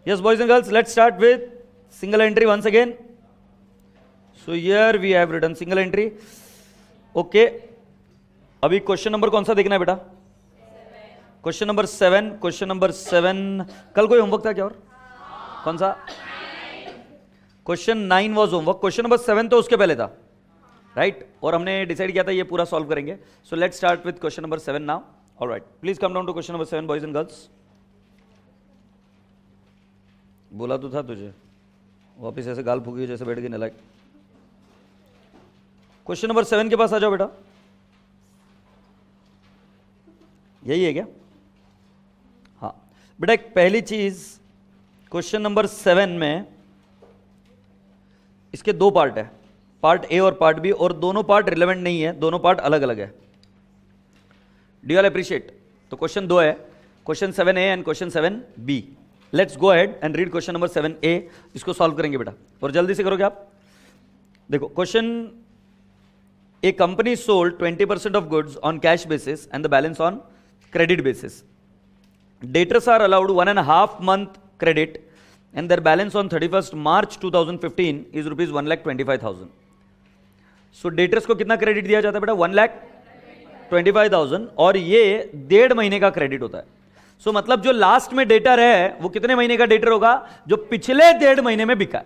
Yes, boys and girls, let's start with single entry once again. So here we have written single entry. Okay. अभी question number कौन सा देखना है बेटा? Question number 7. Question number 7 कल कोई homework था क्या? और कौन सा? Question 9 was homework. Question number 7 तो उसके पहले था, राइट? और हमने डिसाइड किया था ये पूरा सॉल्व करेंगे. So let's start with question number 7 now. Alright, please come down to question number 7 boys and girls. बोला तो था तुझे, वापिस ऐसे गाल फूकी जैसे बैठ गई नलायक. क्वेश्चन नंबर 7 के पास आ जाओ बेटा. यही है क्या? हाँ बेटा, एक पहली चीज क्वेश्चन नंबर 7 में इसके दो पार्ट है, पार्ट ए और पार्ट बी, और दोनों पार्ट रिलेवेंट नहीं है, दोनों पार्ट अलग अलग है. Do you all appreciate? तो क्वेश्चन 2 है, question 7A and question 7B. Let's go ahead and read question number 7A. इसको सॉल्व करेंगे बेटा, और जल्दी से करोगे आप. देखो question, A company sold 20% of goods on cash basis and the balance on credit basis. Debtors are allowed 1.5 month credit and their balance on 31st March 2015 is rupees 1,25,000. So debtors को कितना क्रेडिट दिया जाता है बेटा? 1,25,000, और ये 1.5 महीने का क्रेडिट होता है. सो मतलब जो लास्ट में डेटर है वो कितने महीने का डेटर होगा? जो पिछले 1.5 महीने में बिका.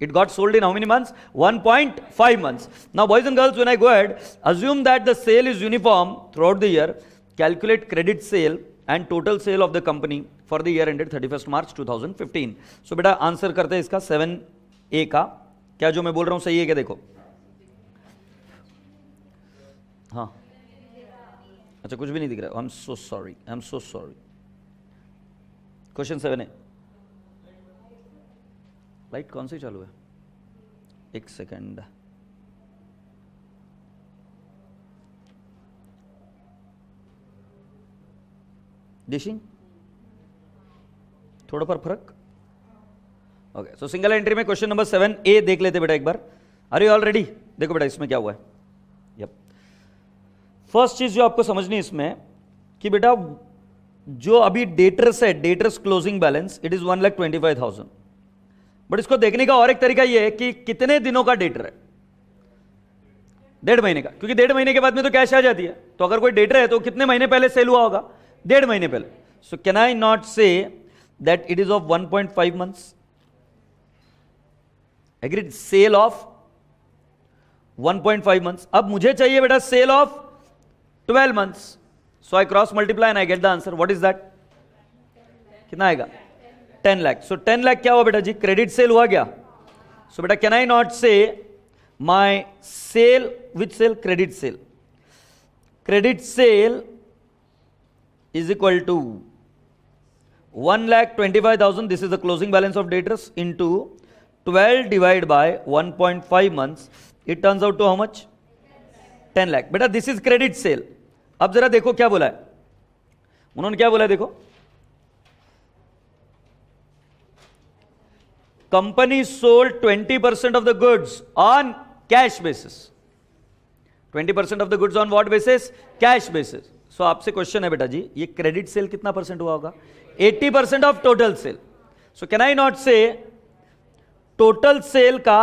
It got sold in how many months? 1.5 months. Now boys and girls, when I go ahead, assume that the sale is uniform throughout the year. Calculate credit sale and total sale of the company for the year ended 31st March 2015. So बेटा answer करते हैं इसका 7A का. क्या जो मैं बोल रहा हूं सही है क्या? देखो, हाँ अच्छा, कुछ भी नहीं दिख रहा. I am so sorry, I am so sorry. Question 7A. Light कौन सी चालू है? एक सेकेंड. डिशिंग थोड़ा पर फर्क. ओके, सो सिंगल एंट्री में क्वेश्चन नंबर 7A देख लेते बेटा एक बार. Are you all ready? देखो बेटा इसमें क्या हुआ है. यप, फर्स्ट चीज जो आपको समझनी है इसमें कि बेटा जो अभी डेटर्स है, debtors closing balance, it is 1,25,000. But इसको देखने का और एक तरीका यह है कि कितने दिनों का डेटर है? 1.5 महीने का, क्योंकि 1.5 महीने के बाद में तो कैश आ जाती है. तो अगर कोई डेटर है तो कितने महीने पहले सेल हुआ होगा? 1.5 महीने पहले. So can I not say that it is of 1.5 months? Agreed, sale of 1.5 months. अब मुझे चाहिए बेटा sale of 12 months. So I cross multiply and I get the answer. What is that? कितना आएगा? 10 लाख. सो 10 लाख क्या हुआ बेटा जी? क्रेडिट सेल हुआ क्या? सो बेटा can I not say my sale, which sale? Credit sale. Credit sale is equal to 1,25,000, this is the closing balance of debtors, into 12 divided by 1.5 months. It turns out to how much? 10 lakh. बेटा this is credit sale. अब जरा देखो क्या बोला है उन्होंने. क्या बोला है देखो, company sold 20% of the goods on cash basis. 20% of the goods on what basis? Cash basis. सो आपसे क्वेश्चन है बेटा जी, ये क्रेडिट सेल कितना परसेंट हुआ होगा? 80% of total sale. So can I not say total sale का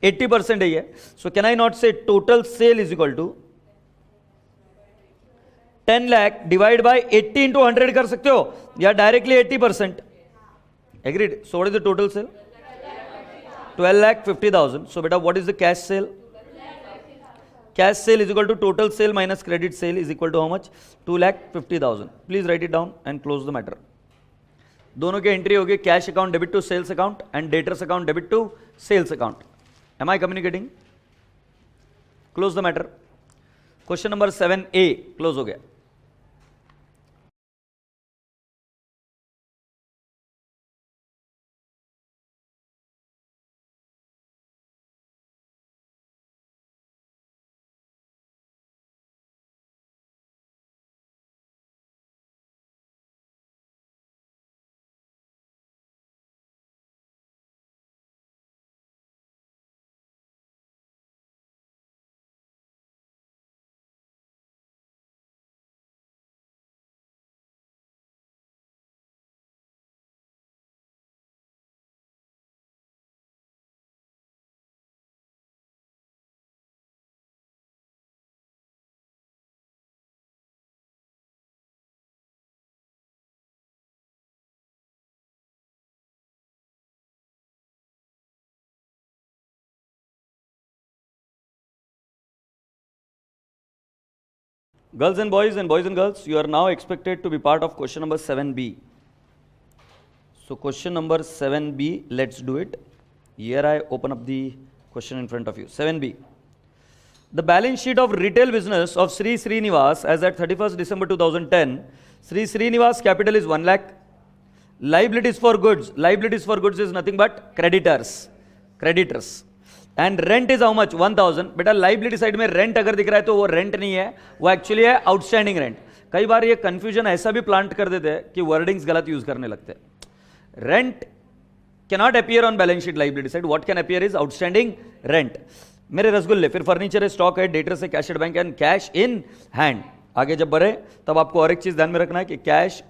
80% है ये. So can I not say total sale is equal to 10 lakh divide by 80 into 100 कर सकते हो, या directly 80%. Agreed. So what is the total sale? 12,50,000. So बेटा what is the cash sale? Cash sale is equal to total sale minus credit sale is equal to how much? 2,50,000. Please write it down and close the matter. दोनों की entry होगी cash account debit to sales account and debtors account debit to sales account. Am I communicating? Close the matter. Question number 7A close हो गया. Girls and boys and girls, you are now expected to be part of question number 7B. So question number 7B, let's do it. Here I open up the question in front of you. 7B. The balance sheet of retail business of Sri Srinivas as at 31st December 2010. Sri Srinivas capital is 1 lakh. Liabilities for goods. Liabilities for goods is nothing but creditors. Creditors. And rent is how much? 1000. बेटा liability side में rent अगर दिख रहा है तो वो rent नहीं है, वो actually है outstanding rent. कई बार ये confusion ऐसा भी plant कर देते हैं कि wordings गलत use करने लगते हैं. Rent cannot appear on balance sheet liability side. What can appear is outstanding rent. मेरे रसगुल्ले, फिर फर्नीचर है, स्टॉक है, डेटर्स है, cash at bank and cash in hand. आगे जब बढ़े तब आपको और एक चीज ध्यान में रखना है कि कैश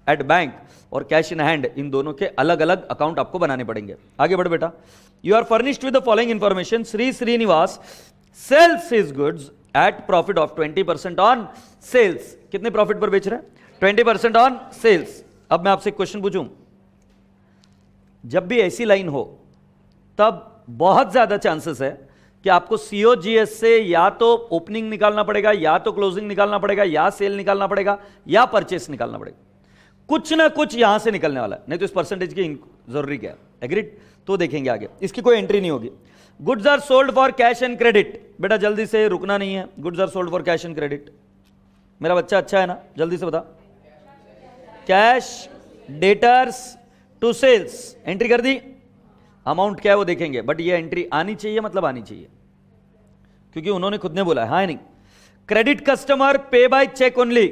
एट बैंक और कैश इन हैंड इन दोनों के अलग अलग अकाउंट आपको बनाने पड़ेंगे. आगे बढ़ बेटा. You are furnished with the following information. Shri Srinivas sells his goods at profit of 20% on sales. कितने प्रॉफिट पर बेच रहे हैं? 20% ऑन सेल्स. अब मैं आपसे एक क्वेश्चन पूछूं. जब भी ऐसी लाइन हो तब बहुत ज्यादा चांसेस है कि आपको सीओजीएस से या तो ओपनिंग निकालना पड़ेगा, या तो क्लोजिंग निकालना पड़ेगा, या सेल निकालना पड़ेगा, या परचेस निकालना पड़ेगा. कुछ ना कुछ यहां से निकलने वाला है, नहीं तो इस परसेंटेज की जरूरी क्या है. एग्रीड? तो देखेंगे आगे. इसकी कोई एंट्री नहीं होगी. Goods are sold for cash and credit. बेटा जल्दी से, रुकना नहीं है. Goods are sold for cash and credit. मेरा बच्चा अच्छा है ना? जल्दी से बता. Cash, debtors to sales. Entry कर दी. अमाउंट क्या है वो देखेंगे, बट ये एंट्री आनी चाहिए, मतलब आनी चाहिए, क्योंकि उन्होंने खुद ने बोला है. हाँ नहीं? Credit customer pay by cheque only,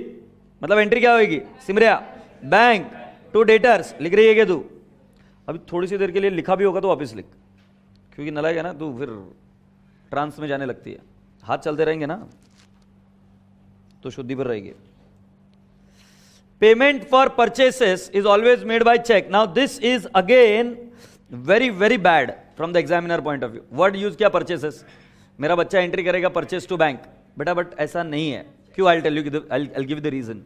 मतलब एंट्री क्या होगी? सिमरिया बैंक टू डेटर्स. लिख रही है क्या तू? अभी थोड़ी सी देर के लिए लिखा भी होगा तो वापस लिख, क्योंकि नलायक है ना तू, फिर ट्रांस में जाने लगती है. हाथ चलते रहेंगे ना तो शुद्धि पर रहेगी. Payment for purchases is always made by cheque. Now this is again very very bad from the examiner point of view. Word use किया परचेसेस. मेरा बच्चा एंट्री करेगा परचेस टू बैंक. बेटा बट ऐसा नहीं है. क्यों? I tell you, I give the reason.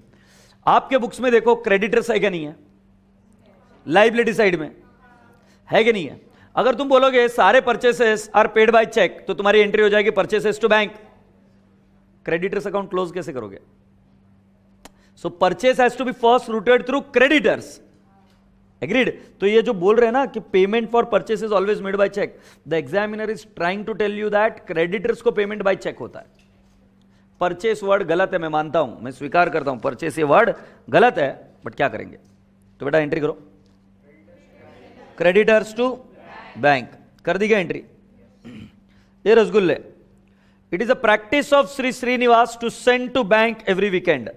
आपके बुक्स में देखो क्रेडिटर्स है क्या नहीं है? लाइबिलिटी साइड में है कि नहीं है? अगर तुम बोलोगे सारे purchases are paid by cheque तो तुम्हारी एंट्री हो जाएगी purchases to bank. Creditors account close कैसे करोगे? So purchase has to be first routed through creditors. Agreed? तो ये जो बोल रहे हैं ना कि payment for purchase is always made by cheque, the examiner is trying to tell you that creditors को पेमेंट बाय चेक होता है. परचेस वर्ड गलत है, मैं मानता हूं, मैं स्वीकार करता हूं, परचेस ये वर्ड गलत है, बट क्या करेंगे? तो बेटा एंट्री करो. क्रेडिटर्स टू बैंक कर दी क्या एंट्री? ये रसगुल्ले. It is a practice of Shri Srinivas to send to bank every weekend.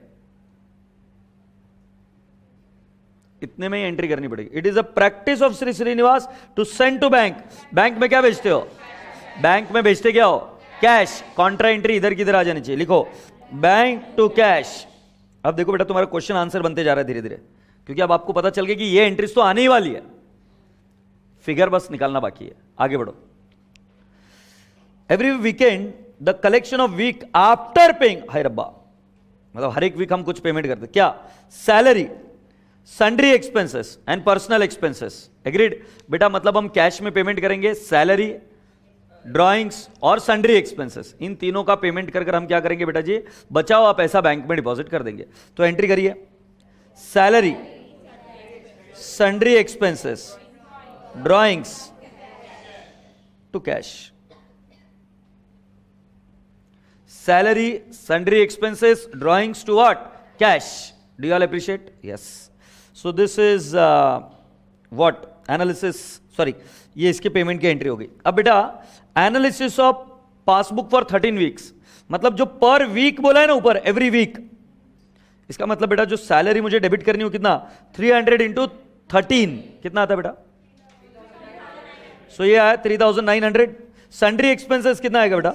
इतने में ही एंट्री करनी पड़ेगी. It is a practice of Shri Srinivas to send to bank. Bank में क्या बेचते हो? बैंक में बेचते क्या हो? कैश. कॉन्ट्रा एंट्री इधर किधर आ जानी चाहिए. लिखो बैंक टू कैश. अब देखो बेटा तुम्हारा क्वेश्चन आंसर बनते जा रहा है धीरे धीरे, क्योंकि अब आपको पता चल गया कि ये एंट्रीज तो आने ही वाली है, फिगर बस निकालना बाकी है. आगे बढ़ो. Every weekend the collection of week after paying. हाय रब्बा, मतलब हर एक वीक हम कुछ पेमेंट करते. क्या? Salary, sundry expenses and personal expenses. Agreed? बेटा मतलब हम कैश में पेमेंट करेंगे, सैलरी, ड्रॉइंग्स और सन्ड्री एक्सपेंसेस, इन तीनों का पेमेंट कर हम क्या करेंगे बेटा जी? बचा हुआ पैसा बैंक में डिपॉजिट कर देंगे. तो एंट्री करिए. Salary, sundry expenses, drawings to cash. Salary, sundry expenses, drawings to what? Cash. Do you all appreciate? Yes. So this is what? Analysis. Sorry, ये इसके पेमेंट की एंट्री हो गई. अब बेटा analysis of passbook for 13 weeks, मतलब जो पर वीक बोला है ना ऊपर, एवरी वीक, इसका मतलब बेटा जो सैलरी मुझे डेबिट करनी हो कितना? 300 इंटू 13 कितना आता है बेटा? सो ये आया 3900. सन्ड्री एक्सपेंसेस कितना आएगा बेटा?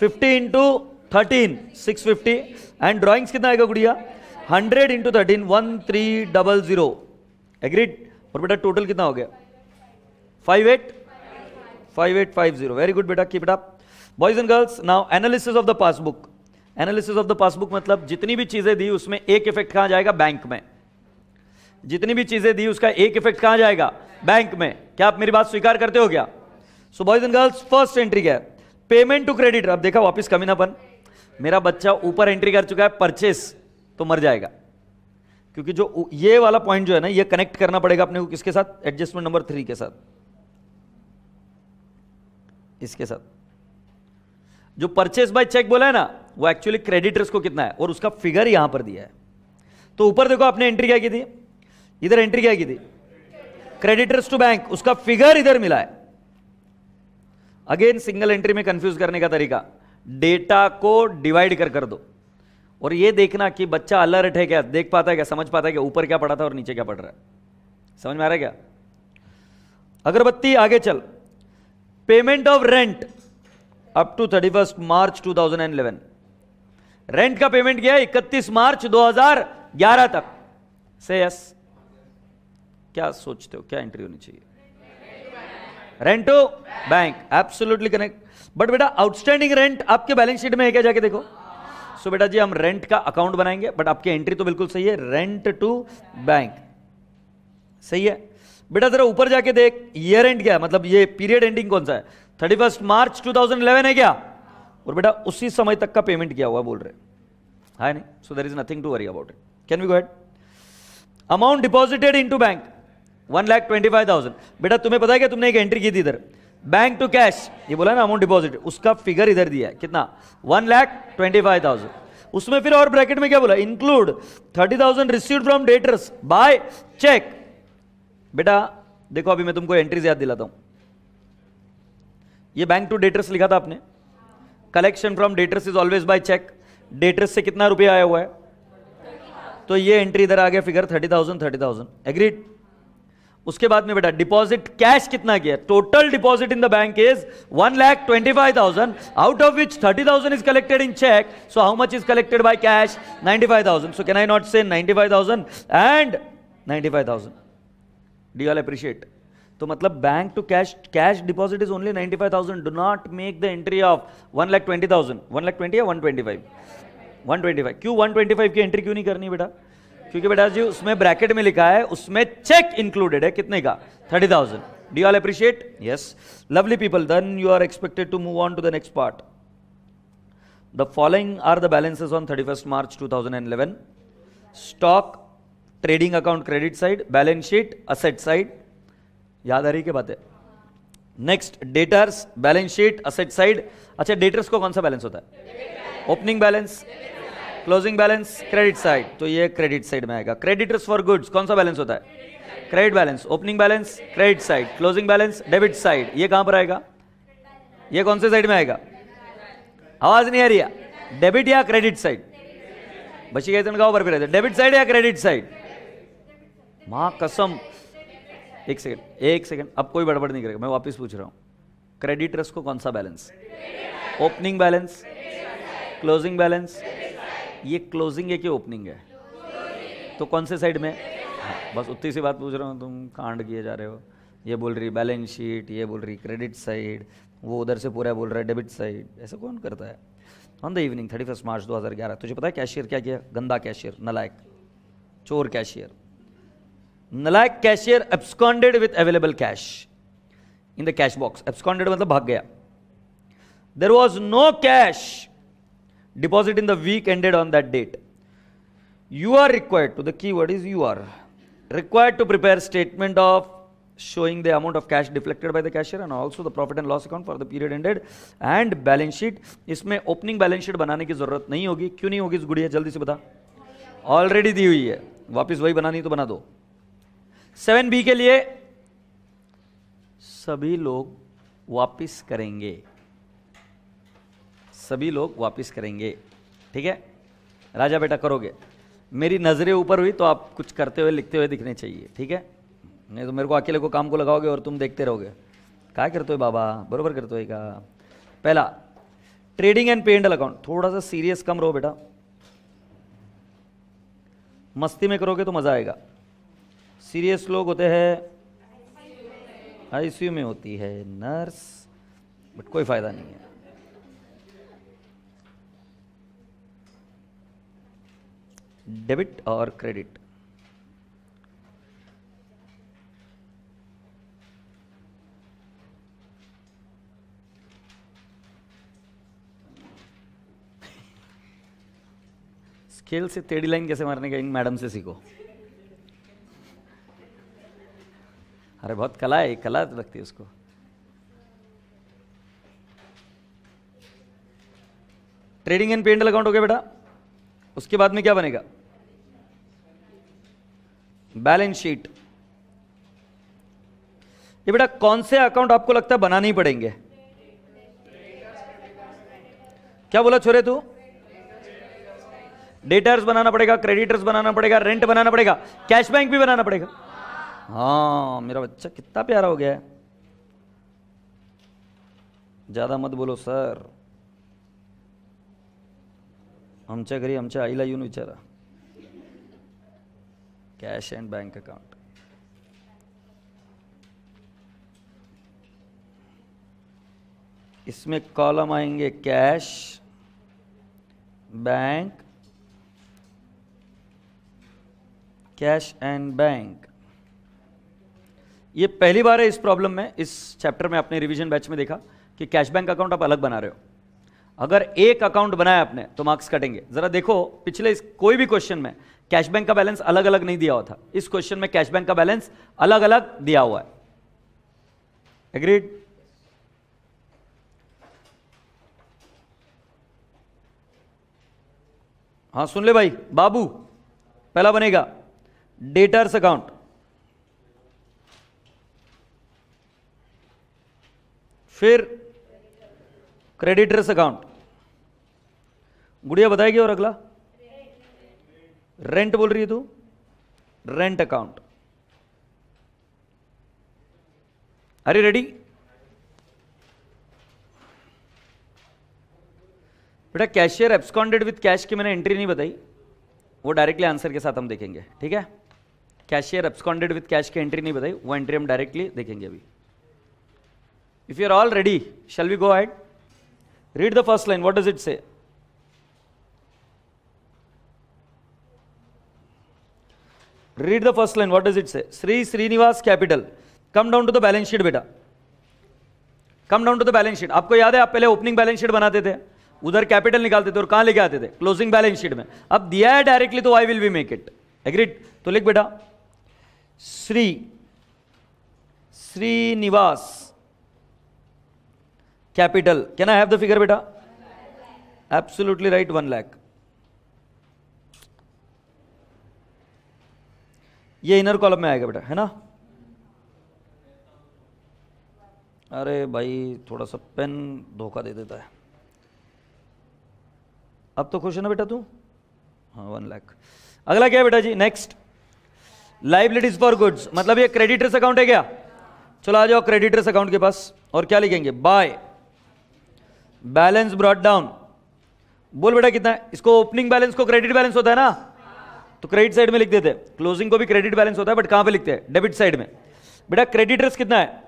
50 इंटू 13 650. एंड ड्रॉइंग्स कितना आएगा गुड़िया? 100 इंटू 13 1300. एग्रीड? और बेटा टोटल कितना हो गया? 5850. वेरी गुड बेटा, keep it up. Boys and girls, now analysis of the passbook. Analysis of the passbook मतलब जितनी भी चीजें दी उसमें एक इफेक्ट कहां जाएगा? बैंक में. जितनी भी चीजें दी उसका एक इफेक्ट कहां जाएगा? बैंक में. क्या आप मेरी बात स्वीकार करते हो क्या? So boys and girls, first entry क्या है? Payment to creditor. अब देखा वापस कमीनापन. मेरा बच्चा ऊपर एंट्री कर चुका है परचेस, तो मर जाएगा, क्योंकि जो ये वाला पॉइंट जो है ना, ये कनेक्ट करना पड़ेगा अपने को किसके साथ, एडजस्टमेंट नंबर 3 के साथ, इसके साथ। जो परचेस बाय चेक बोला है ना, वो एक्चुअली क्रेडिटर्स को कितना है, और उसका फिगर यहां पर दिया है। तो ऊपर देखो आपने एंट्री क्या की थी, इधर एंट्री क्या की थी, क्रेडिटर्स टू बैंक, उसका फिगर इधर मिला है। अगेन सिंगल एंट्री में कंफ्यूज करने का तरीका, डेटा को डिवाइड कर दो, और ये देखना कि बच्चा अलर्ट है क्या, देख पाता है क्या, समझ पाता है क्या, ऊपर क्या पड़ा था और नीचे क्या पड़ रहा है। समझ में आ रहा है क्या? अगरबत्ती, आगे चल। Payment of rent up to 31 March 2011, rent का पेमेंट किया 31 मार्च 2011 तक। से यस, क्या सोचते हो, क्या एंट्री होनी चाहिए? Rent to bank, absolutely connect. But बेटा आउटस्टैंडिंग रेंट आपके बैलेंस शीट में है क्या, जाके देखो। सो बेटा जी हम रेंट का अकाउंट बनाएंगे, बट आपकी एंट्री तो बिल्कुल सही है, रेंट टू बैंक, सही है। बेटा जरा ऊपर जाके देख, ईयर एंड क्या है, मतलब ये पीरियड एंडिंग कौन सा है, 31 मार्च 2011 है क्या, और बेटा उसी समय तक का पेमेंट किया हुआ बोल रहे है नहीं। So there is nothing to worry about it. Can we go ahead? Amount deposited into bank 1,25,000। बेटा तुम्हें पता है क्या, तुमने एक एंट्री की थी इधर, बैंक टू कैश, ये बोला ना अमाउंट डिपॉजिट, उसका फिगर इधर दिया है कितना, 1,25,000। उसमें फिर और ब्रैकेट में क्या बोला, include 30,000 received from debtors by cheque. बेटा देखो अभी मैं तुमको एंट्रीज याद दिलाता हूं, ये बैंक टू डेटर्स लिखा था आपने, collection from debtors is always by cheque, debtors से कितना रुपया आया हुआ है, तो ये एंट्री इधर आ गया फिगर 30,000, एग्रीड। उसके बाद में बेटा डिपॉजिट कैश कितना किया, total deposit in the bank is 1,25,000, out of which 30,000 is collected in cheque, so how much is collected by cash, 95,000। So can I not say 95,000 and 95,000? Do you all appreciate? तो मतलब bank to cash deposit is only 95,000, do not make the entry of 1,20,000, 1,20,000 या 125? 125। क्यों 125 की entry क्यों नहीं करनी बेटा? क्योंकि बेटा जी उसमें ब्रैकेट में लिखा है, उसमें चेक इंक्लूडेड है, कितने का, 30,000। Do you all appreciate? Yes, lovely people, then you are expected to move on to the next part. The following are the balances on 31 March 2011, stock, trading account credit side, balance sheet asset side, याद आ रही क्या बात है? Next debtors, balance sheet asset side. अच्छा debtors को कौन सा बैलेंस होता है? Opening balance, closing balance, credit side, तो ये क्रेडिट साइड में आएगा। क्रेडिटर्स फॉर गुड्स कौन सा बैलेंस होता है? Credit balance. Opening balance credit side, closing balance debit side, ये कहां पर आएगा? ये कौन से साइड में आएगा? आवाज नहीं आ रही है, डेबिट या क्रेडिट साइड? बची गए गाँव पर फिर डेबिट साइड या क्रेडिट साइड? मां कसम, एक सेकंड, अब कोई बड़बड़ नहीं करेगा, मैं वापस पूछ रहा हूं, क्रेडिटर्स को कौन सा balance? Opening balance, closing balance, ये क्लोजिंग है कि ओपनिंग है? तो कौन से साइड में? हाँ, बस उतनी सी बात पूछ रहा हूँ, तुम कांड किए जा रहे हो। ये बोल रही बैलेंस शीट, ये बोल रही क्रेडिट साइड, वो उधर से पूरा बोल रहा है डेबिट साइड, ऐसा कौन करता है? ऑन द इवनिंग 31 मार्च 2011, तुझे पता है कैशियर क्या किया? गंदा कैशियर, नलायक, चोर कैशियर, नलायक cashier absconded with available cash in the cash box. Absconded मतलब भाग गया। There was no cash deposit in the week ended on that date. You are required to, the keyword is you are required to prepare statement of showing the amount of cash deflected by the cashier and also the profit and loss account for the period ended and balance sheet. इसमें opening balance sheet बनाने की जरूरत नहीं होगी। क्यों नहीं होगी इस गुड़िया, जल्दी से बता। ऑलरेडी दी हुई है, वापस वही बनानी तो बना दो। 7B के लिए सभी लोग वापिस करेंगे, सभी लोग वापिस करेंगे, ठीक है राजा बेटा? करोगे, मेरी नजरें ऊपर हुई तो आप कुछ करते हुए लिखते हुए दिखने चाहिए, ठीक है? नहीं तो मेरे को अकेले को काम को लगाओगे और तुम देखते रहोगे। क्या करते हो बाबा, बरोबर करते हो का? पहला ट्रेडिंग एंड पे एंड अकाउंट, थोड़ा सा सीरियस कम रहो बेटा, मस्ती में करोगे तो मजा आएगा। सीरियस लोग होते हैं आईसीयू में होती है नर्स, बट कोई फायदा नहीं है। डेबिट और क्रेडिट, स्केल से टेढ़ी लाइन कैसे मारने का इन मैडम से सीखो। अरे बहुत कला है, कला लगती है उसको। ट्रेडिंग एंड पेंडल अकाउंट हो गया बेटा। उसके बाद में क्या बनेगा? Balance sheet. ये बेटा कौन से अकाउंट आपको लगता है बनाने ही पड़ेंगे? क्या बोला छोरे तू? डेटर्स बनाना पड़ेगा, क्रेडिटर्स बनाना पड़ेगा, रेंट बनाना पड़ेगा, कैश बैंक भी बनाना पड़ेगा। हाँ मेरा बच्चा कितना प्यारा हो गया है। ज्यादा मत बोलो सर, आमच्या घरी आमच्या आईला येऊन विचारा। कैश एंड बैंक अकाउंट, इसमें कॉलम आएंगे cash, bank, cash and bank. ये पहली बार है इस प्रॉब्लम में, इस चैप्टर में आपने रिवीजन बैच में देखा कि कैश बैंक अकाउंट आप अलग बना रहे हो। अगर एक अकाउंट बनाया आपने तो मार्क्स कटेंगे। जरा देखो पिछले कोई भी क्वेश्चन में कैश बैंक का बैलेंस अलग अलग नहीं दिया हुआ था, इस क्वेश्चन में कैश बैंक का बैलेंस अलग अलग दिया हुआ है। एग्रीड? हाँ सुन ले भाई बाबू, पहला बनेगा डेटर्स अकाउंट, फिर क्रेडिटर्स अकाउंट। गुड़िया बताएगी। और अगला रेंट बोल रही है तू, rent account. Are you ready? बेटा कैशियर एब्सकॉन्डेड विथ कैश की मैंने एंट्री नहीं बताई, वो डायरेक्टली आंसर के साथ हम देखेंगे, ठीक है? कैशियर एब्सकॉन्डेड विथ कैश की एंट्री नहीं बताई, वो एंट्री हम डायरेक्टली देखेंगे अभी। If you are all ready, shall we go ahead? Read the first line, what does it say? Read the first line. What does it say? Sri Srinivas Capital. Come down to the balance sheet बेटा. Come down to the balance sheet. आपको याद है आप पहले opening balance sheet बनाते थे, उधर capital निकालते थे और कहां लेके आते थे? क्लोजिंग बैलेंस शीट में। अब दिया है डायरेक्टली तो I will be make it. Agreed? तो लिख बेटा Shri Srinivas capital. Can I have the figure बेटा? Absolutely right, 1 lakh. ये इनर कॉलम में आएगा बेटा, है ना? अरे भाई थोड़ा सा पेन धोखा दे देता है। अब तो खुश है ना बेटा तू? हाँ 1 लाख। अगला क्या है बेटा जी? नेक्स्ट लाइबिलिटीज फॉर गुड्स, मतलब ये क्रेडिटर्स अकाउंट है क्या? चलो आ जाओ क्रेडिटर्स अकाउंट के पास। और क्या लिखेंगे? By balance brought down. बोल बेटा कितना है? इसको ओपनिंग बैलेंस को क्रेडिट बैलेंस होता है ना, तो क्रेडिट साइड में लिख देते हैं। क्लोजिंग को भी क्रेडिट बैलेंस होता है, बट कहां पे लिखते हैं? डेबिट साइड में। बेटा क्रेडिटर्स कितना है?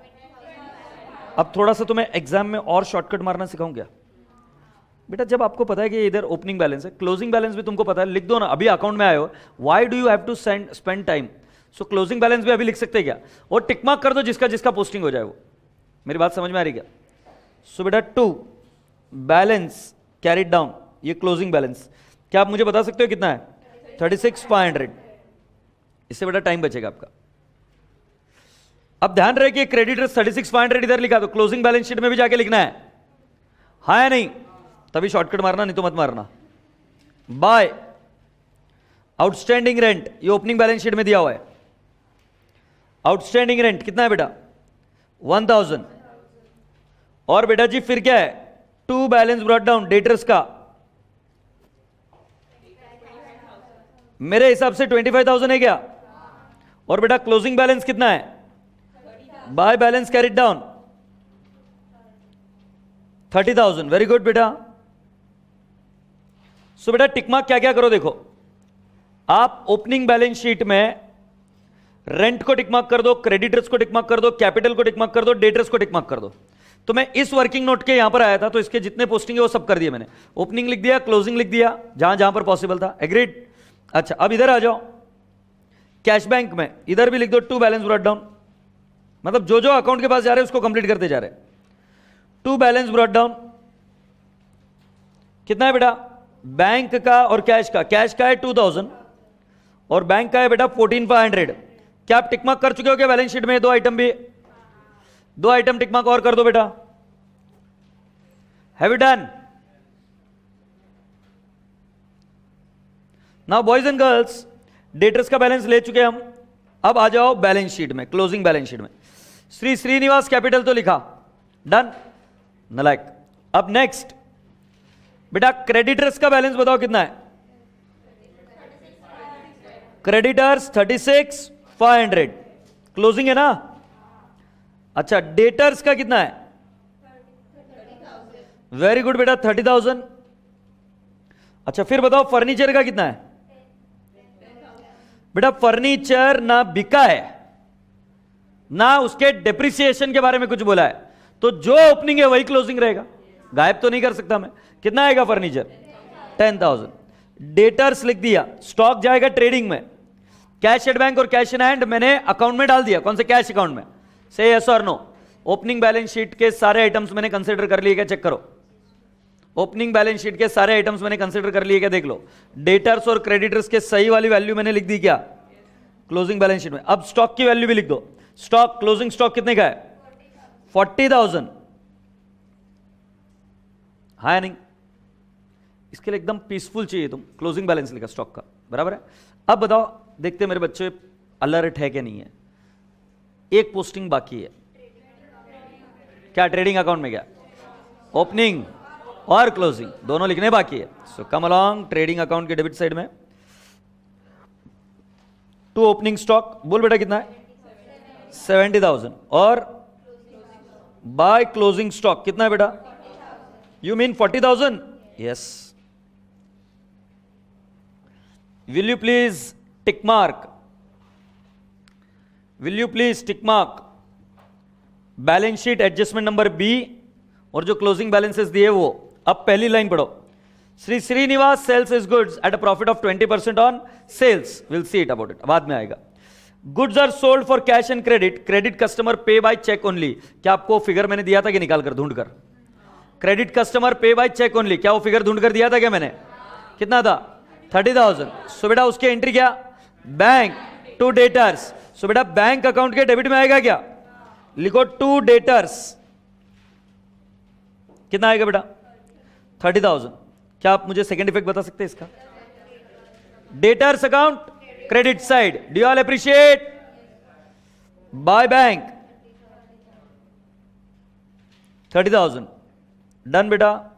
अब थोड़ा सा तुम्हें एग्जाम में और शॉर्टकट मारना सिखाऊं क्या बेटा? जब आपको पता है कि इधर ओपनिंग बैलेंस है, क्लोजिंग बैलेंस भी तुमको पता है, लिख दो ना। अभी अकाउंट में आए हो, why do you have to spend time? So closing balance भी अभी लिख सकते हैं क्या? और टिक मार्क कर दो जिसका जिसका पोस्टिंग हो जाए वो। मेरी बात समझ में आ रही क्या? सो बेटा टू बैलेंस कैरिड डाउन, ये क्लोजिंग बैलेंस। क्या आप मुझे बता सकते हो कितना है? 36,500। इससे बड़ा टाइम बचेगा आपका। अब ध्यान रहे कि क्रेडिटर्स 36,500 इधर लिखा, तो क्लोजिंग बैलेंस शीट में भी जाके लिखना है, हाँ या नहीं? तभी शॉर्टकट मारना, नहीं तो मत मारना। बाय आउटस्टैंडिंग रेंट, ये ओपनिंग बैलेंस शीट में दिया हुआ है। आउटस्टैंडिंग रेंट कितना है बेटा? 1000। और बेटा जी फिर क्या है? To balance brought down debtors का, मेरे हिसाब से 25,000 है क्या? और बेटा क्लोजिंग बैलेंस कितना है? By balance carried down 30,000। Very good बेटा। सो बेटा टिक मार्क क्या क्या करो, देखो आप ओपनिंग बैलेंस शीट में रेंट को टिक मार्क कर दो, क्रेडिटर्स को टिक मार्क कर दो, कैपिटल को टिक मार्क कर दो, डेटर्स को टिक मार्क कर दो। तो मैं इस वर्किंग नोट के यहां पर आया था, तो इसके जितने पोस्टिंग है वो सब कर दिए मैंने। ओपनिंग लिख दिया, क्लोजिंग लिख दिया, जहां जहां पर पॉसिबल था। एग्रीड? अच्छा अब इधर आ जाओ, कैश बैंक में इधर भी लिख दो टू बैलेंस ब्रॉट डाउन, मतलब जो जो अकाउंट के पास जा रहे हैं उसको कंप्लीट करते जा रहे हैं। टू बैलेंस ब्रॉट डाउन कितना है बेटा? बैंक का और कैश का है 2000 और बैंक का है बेटा 14500। क्या आप टिक मार्क कर चुके हो क्या बैलेंस शीट में? दो आइटम टिक मार्क और कर दो बेटा। Have you done? Now boys and girls, debtors का बैलेंस ले चुके हम। अब आ जाओ बैलेंस शीट में, क्लोजिंग बैलेंस शीट में। श्री श्रीनिवास कैपिटल तो लिखा, डन, नलायक। अब नेक्स्ट बेटा क्रेडिटर्स का बैलेंस बताओ कितना है? क्रेडिटर्स 36,500, क्लोजिंग है ना? अच्छा, डेटर्स का कितना है? वेरी गुड बेटा, 30,000। अच्छा, फिर बताओ फर्नीचर का कितना है? बेटा फर्नीचर ना बिका है ना उसके डेप्रिसिएशन के बारे में कुछ बोला है, तो जो ओपनिंग है वही क्लोजिंग रहेगा, गायब तो नहीं कर सकता मैं। कितना आएगा फर्नीचर? 10,000। डेटर्स लिख दिया, स्टॉक जाएगा ट्रेडिंग में। कैश एट बैंक और कैश इन हैंड मैंने अकाउंट में डाल दिया। कौन से? कैश अकाउंट में। से यस और नो। ओपनिंग बैलेंस शीट के सारे आइटम्स मैंने कंसीडर कर लिए क्या? चेक करो। ओपनिंग बैलेंस शीट के सारे आइटम्स मैंने कंसीडर कर लिए क्या? देख लो। डेटर्स और क्रेडिटर्स के सही वाली वैल्यू मैंने लिख दी क्या? क्लोजिंग बैलेंस शीट में। अब स्टॉक की वैल्यू भी लिख दो। स्टॉक, क्लोजिंग स्टॉक कितने का है? 40,000। हाँ या नहीं? इसके लिए एकदम पीसफुल चाहिए तुम। क्लोजिंग बैलेंस लिखा स्टॉक का, बराबर है। अब बताओ, देखते मेरे बच्चे अलर्ट है कि नहीं है। एक पोस्टिंग बाकी है क्या? ट्रेडिंग अकाउंट में क्या? ओपनिंग और क्लोजिंग दोनों लिखने बाकी है। सो कम अलोंग ट्रेडिंग अकाउंट के डेबिट साइड में टू ओपनिंग स्टॉक। बोल बेटा कितना है? 70,000। और बाय क्लोजिंग स्टॉक कितना है बेटा? You mean 40,000? Yes. Will you please tick mark? Will you please tick mark balance sheet adjustment number B और जो क्लोजिंग बैलेंसेस दिए वो। अब पहली लाइन पढ़ो। Shri Srinivas sales is goods at a profit of 20% on sales. Will see it about it, बाद में आएगा। Goods are sold for cash and credit. Credit customer pay by cheque only. क्या आपको फिगर मैंने दिया था कि निकाल कर, ढूंढ कर? Credit customer pay by cheque only, क्या वो फिगर ढूंढ कर दिया था क्या मैंने? कितना था? 30,000। सो बेटा उसके एंट्री क्या? Bank to debtors. सो बेटा बैंक अकाउंट के डेबिट में आएगा क्या? लिखो टू डेटर्स। कितना आएगा बेटा? 30,000। क्या आप मुझे सेकेंड इफेक्ट बता सकते हैं इसका? Debtors account credit side. Do you all appreciate? By bank 30,000। Done बेटा।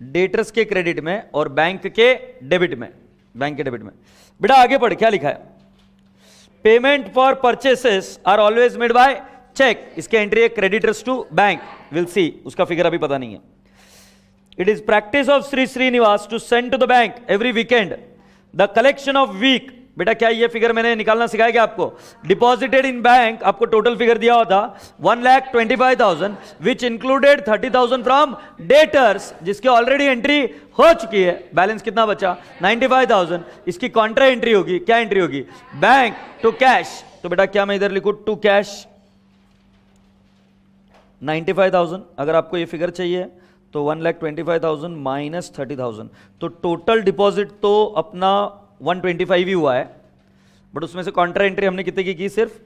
डेटर्स के क्रेडिट में और बैंक के डेबिट में। बैंक के डेबिट में बेटा आगे पढ़, क्या लिखा है? Payment for purchases are always made by cheque. इसके एंट्री है creditors to bank. Will see, उसका फिगर अभी पता नहीं है। It is practice of Shri Srinivas to send to the bank every weekend the collection of week. बेटा क्या ये फिगर मैंने निकालना सिखाया क्या आपको? डिपॉजिटेड इन बैंक आपको टोटल फिगर दिया हुआ था 1,25,000 विच इंक्लूडेड 30,000 फ्रॉम डेटर्स, जिसकी ऑलरेडी एंट्री हो चुकी है। बैलेंस कितना बचा? 95,000। इसकी कॉन्ट्रा एंट्री होगी। क्या एंट्री होगी? Bank to cash. तो बेटा क्या मैं इधर लिखूं? To cash 95,000। अगर आपको ये फिगर चाहिए तो 1,25,000 माइनस 30,000, तो टोटल डिपॉजिट तो अपना 125 ही हुआ है, बट उसमें से कॉन्ट्रा एंट्री हमने कितने की? सिर्फ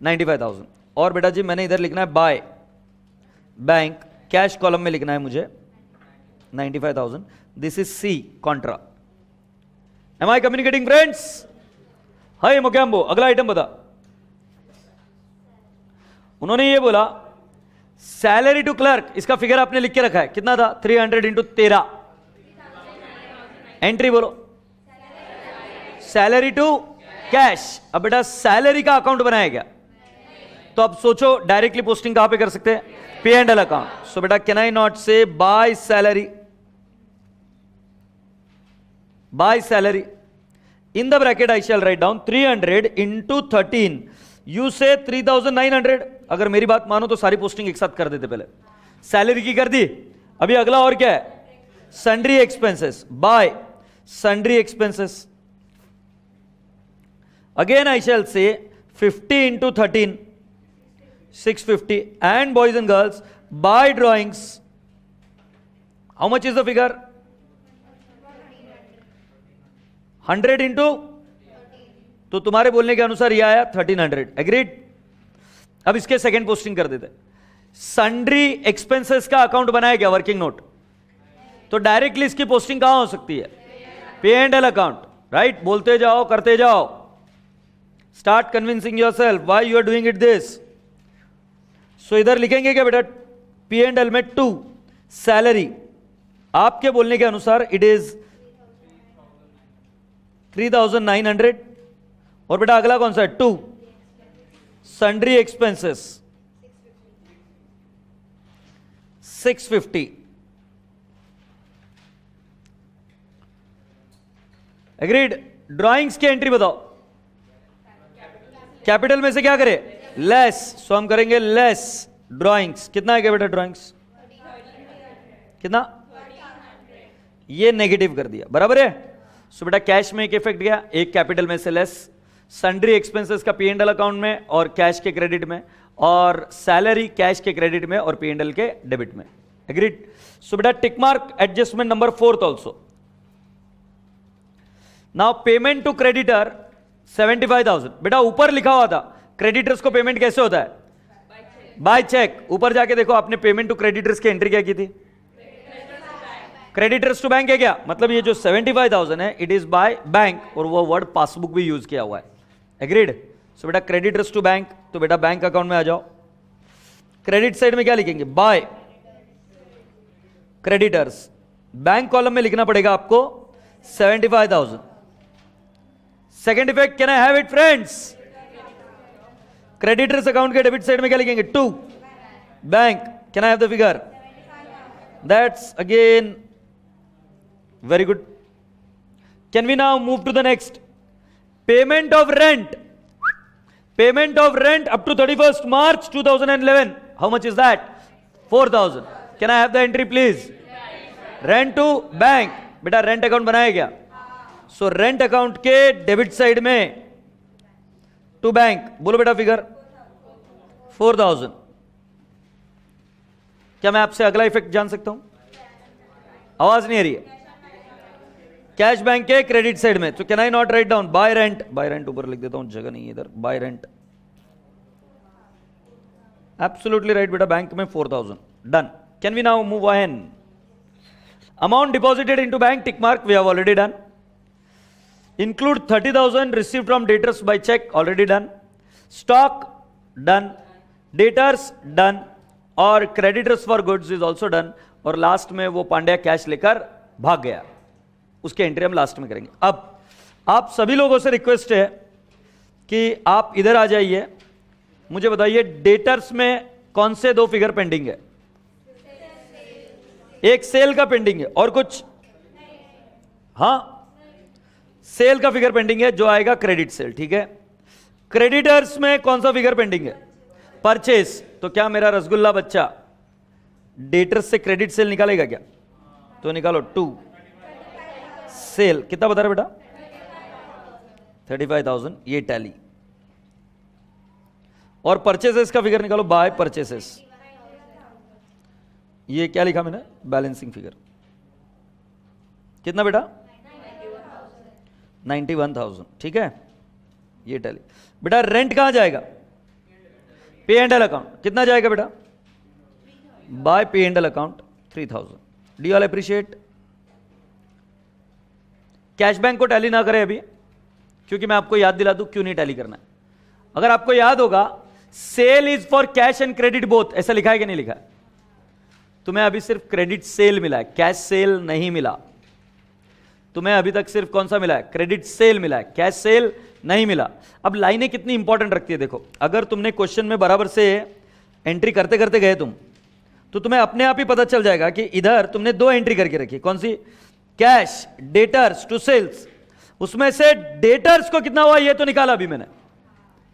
95,000। और बेटा जी मैंने इधर लिखना है बाय बैंक, कैश कॉलम में लिखना है मुझे 95,000। This is C contra. Am I communicating friends? हाय मोकेम्बो, अगला आइटम बता। उन्होंने ये बोला सैलरी टू क्लर्क, इसका फिगर आपने लिख के रखा है, कितना था? 300 इंटू 13। एंट्री बोलो। Salary to cash. अब बेटा सैलरी का अकाउंट बनाया गया, तो अब सोचो डायरेक्टली पोस्टिंग कहां पे कर सकते हैं? पे एंड एल अकाउंट। सो बेटा can I not say by salary? By salary in the bracket I shall write down 300 into 13। You say 3,900। अगर मेरी बात मानो तो सारी पोस्टिंग एक साथ कर देते। पहले सैलरी की कर दी, अभी अगला और क्या है? Sundry expenses. By sundry expenses. Again I shall say 50 into 13 650। And boys and girls by drawings. How much is the figure? 100 into, तो तुम्हारे बोलने के अनुसार ये आया 1300। एग्रीड। अब इसके सेकंड पोस्टिंग कर देते। सन्ड्री एक्सपेंसेस का अकाउंट बनाया गया वर्किंग नोट, तो डायरेक्टली इसकी पोस्टिंग कहां हो सकती है? पे एंड एल अकाउंट, राइट? बोलते जाओ, करते जाओ, start convincing yourself why you are doing it this. सो इधर लिखेंगे क्या बेटा? पी एंड एल में 2 सैलरी, आपके बोलने के अनुसार इट इज 3900। और बेटा अगला कौन सा है? 2 सन्ड्री एक्सपेंसेस 650। एग्रीड। ड्राइंग्स की एंट्री बताओ। कैपिटल में से क्या करें? लेस। सो हम करेंगे लेस ड्राइंग्स। कितना है क्या बेटा ड्राइंग्स? कितना? ये नेगेटिव कर दिया, बराबर है। सो बेटा कैश में एक इफेक्ट गया, एक कैपिटल में से लेस, सन्ड्री एक्सपेंसेस का पी एंड एल अकाउंट में और कैश के क्रेडिट में, और सैलरी कैश के क्रेडिट में और पी एंड एल के डेबिट में। एग्रीड। सो बेटा tick mark adjustment number 4 also. Now payment to creditor 75,000। बेटा ऊपर लिखा हुआ था क्रेडिटर्स को पेमेंट कैसे होता है? By cheque. ऊपर जाके देखो आपने पेमेंट टू क्रेडिटर्स की एंट्री क्या की थी? क्रेडिटर्स टू बैंक है क्या? मतलब ये जो 75,000 है इट इज बाय बैंक, और वो वर्ड पासबुक भी यूज किया हुआ है। एग्रीड। सो बेटा क्रेडिटर्स टू बैंक, तो बेटा बैंक अकाउंट में आ जाओ। क्रेडिट साइड में क्या लिखेंगे? Bye creditors. बैंक कॉलम में लिखना पड़ेगा आपको 75,000। Second effect, can I have it friends? Creditors account के डेबिट साइड में क्या लिखेंगे? 2 bank. Can I have the figure? That's again very good. Can we now move to the next? Payment of rent. Payment of rent up to 31st March 2011, how much is that? 4,000। Can I have the entry please? Rent to bank. बेटा rent account बनाया गया, so rent account के debit side में to bank. बोलो बेटा figure? 4,000। क्या मैं आपसे अगला इफेक्ट जान सकता हूं? आवाज नहीं आ रही है। कैश बैंक के क्रेडिट साइड में, तो can I not write down by rent? By rent ऊपर लिख देता हूं, जगह नहीं है इधर। बाय रेंट, एब्सोल्युटली राइट बेटा, बैंक में 4,000। Done. Can we now move ahead? Amount deposited into bank, tick mark, we have already done. Include 30,000 received from debtors by check, already done. Stock done. Debtors done. और creditors for goods is also done. और last में वो Pandya cash लेकर भाग गया, उसके entry हम last में करेंगे। अब आप सभी लोगों से रिक्वेस्ट है कि आप इधर आ जाइए, मुझे बताइए डेटर्स में कौन से 2 फिगर पेंडिंग है? एक सेल का पेंडिंग है और कुछ? हाँ, सेल का फिगर पेंडिंग है जो आएगा क्रेडिट सेल, ठीक है। क्रेडिटर्स में कौन सा फिगर पेंडिंग है? परचेस। तो क्या मेरा रसगुल्ला बच्चा डेटर्स से क्रेडिट सेल निकालेगा क्या? तो निकालो 2 सेल। कितना बता रहे बेटा? 35,000। ये टैली। और परचेसेस का फिगर निकालो बाय परचेसेस। ये क्या लिखा मैंने? Balancing figure. कितना बेटा? 91,000, ठीक है। ये टैली। बेटा रेंट कहां जाएगा? P and L account. कितना जाएगा बेटा? बाय पे and L account 3,000। D all appreciate? Cash bank को टैली ना करें अभी, क्योंकि मैं आपको याद दिला दूं क्यों नहीं टैली करना है। अगर आपको याद होगा sale is for cash and credit both, ऐसा लिखा है कि नहीं लिखा है? तुम्हें अभी सिर्फ क्रेडिट सेल मिला है, कैश सेल नहीं मिला। तुम्हें अभी तक सिर्फ कौन सा मिला है? क्रेडिट सेल मिला है, कैश सेल नहीं मिला। अब लाइनें कितनी इंपॉर्टेंट रखती है देखो, अगर तुमने क्वेश्चन में बराबर से एंट्री करते करते गए तुम, तो तुम्हें अपने आप ही पता चल जाएगा कि इधर तुमने 2 एंट्री करके रखी। कौन सी? Cash debtors to sales. उसमें से डेटर्स को कितना हुआ ये तो निकाला अभी मैंने,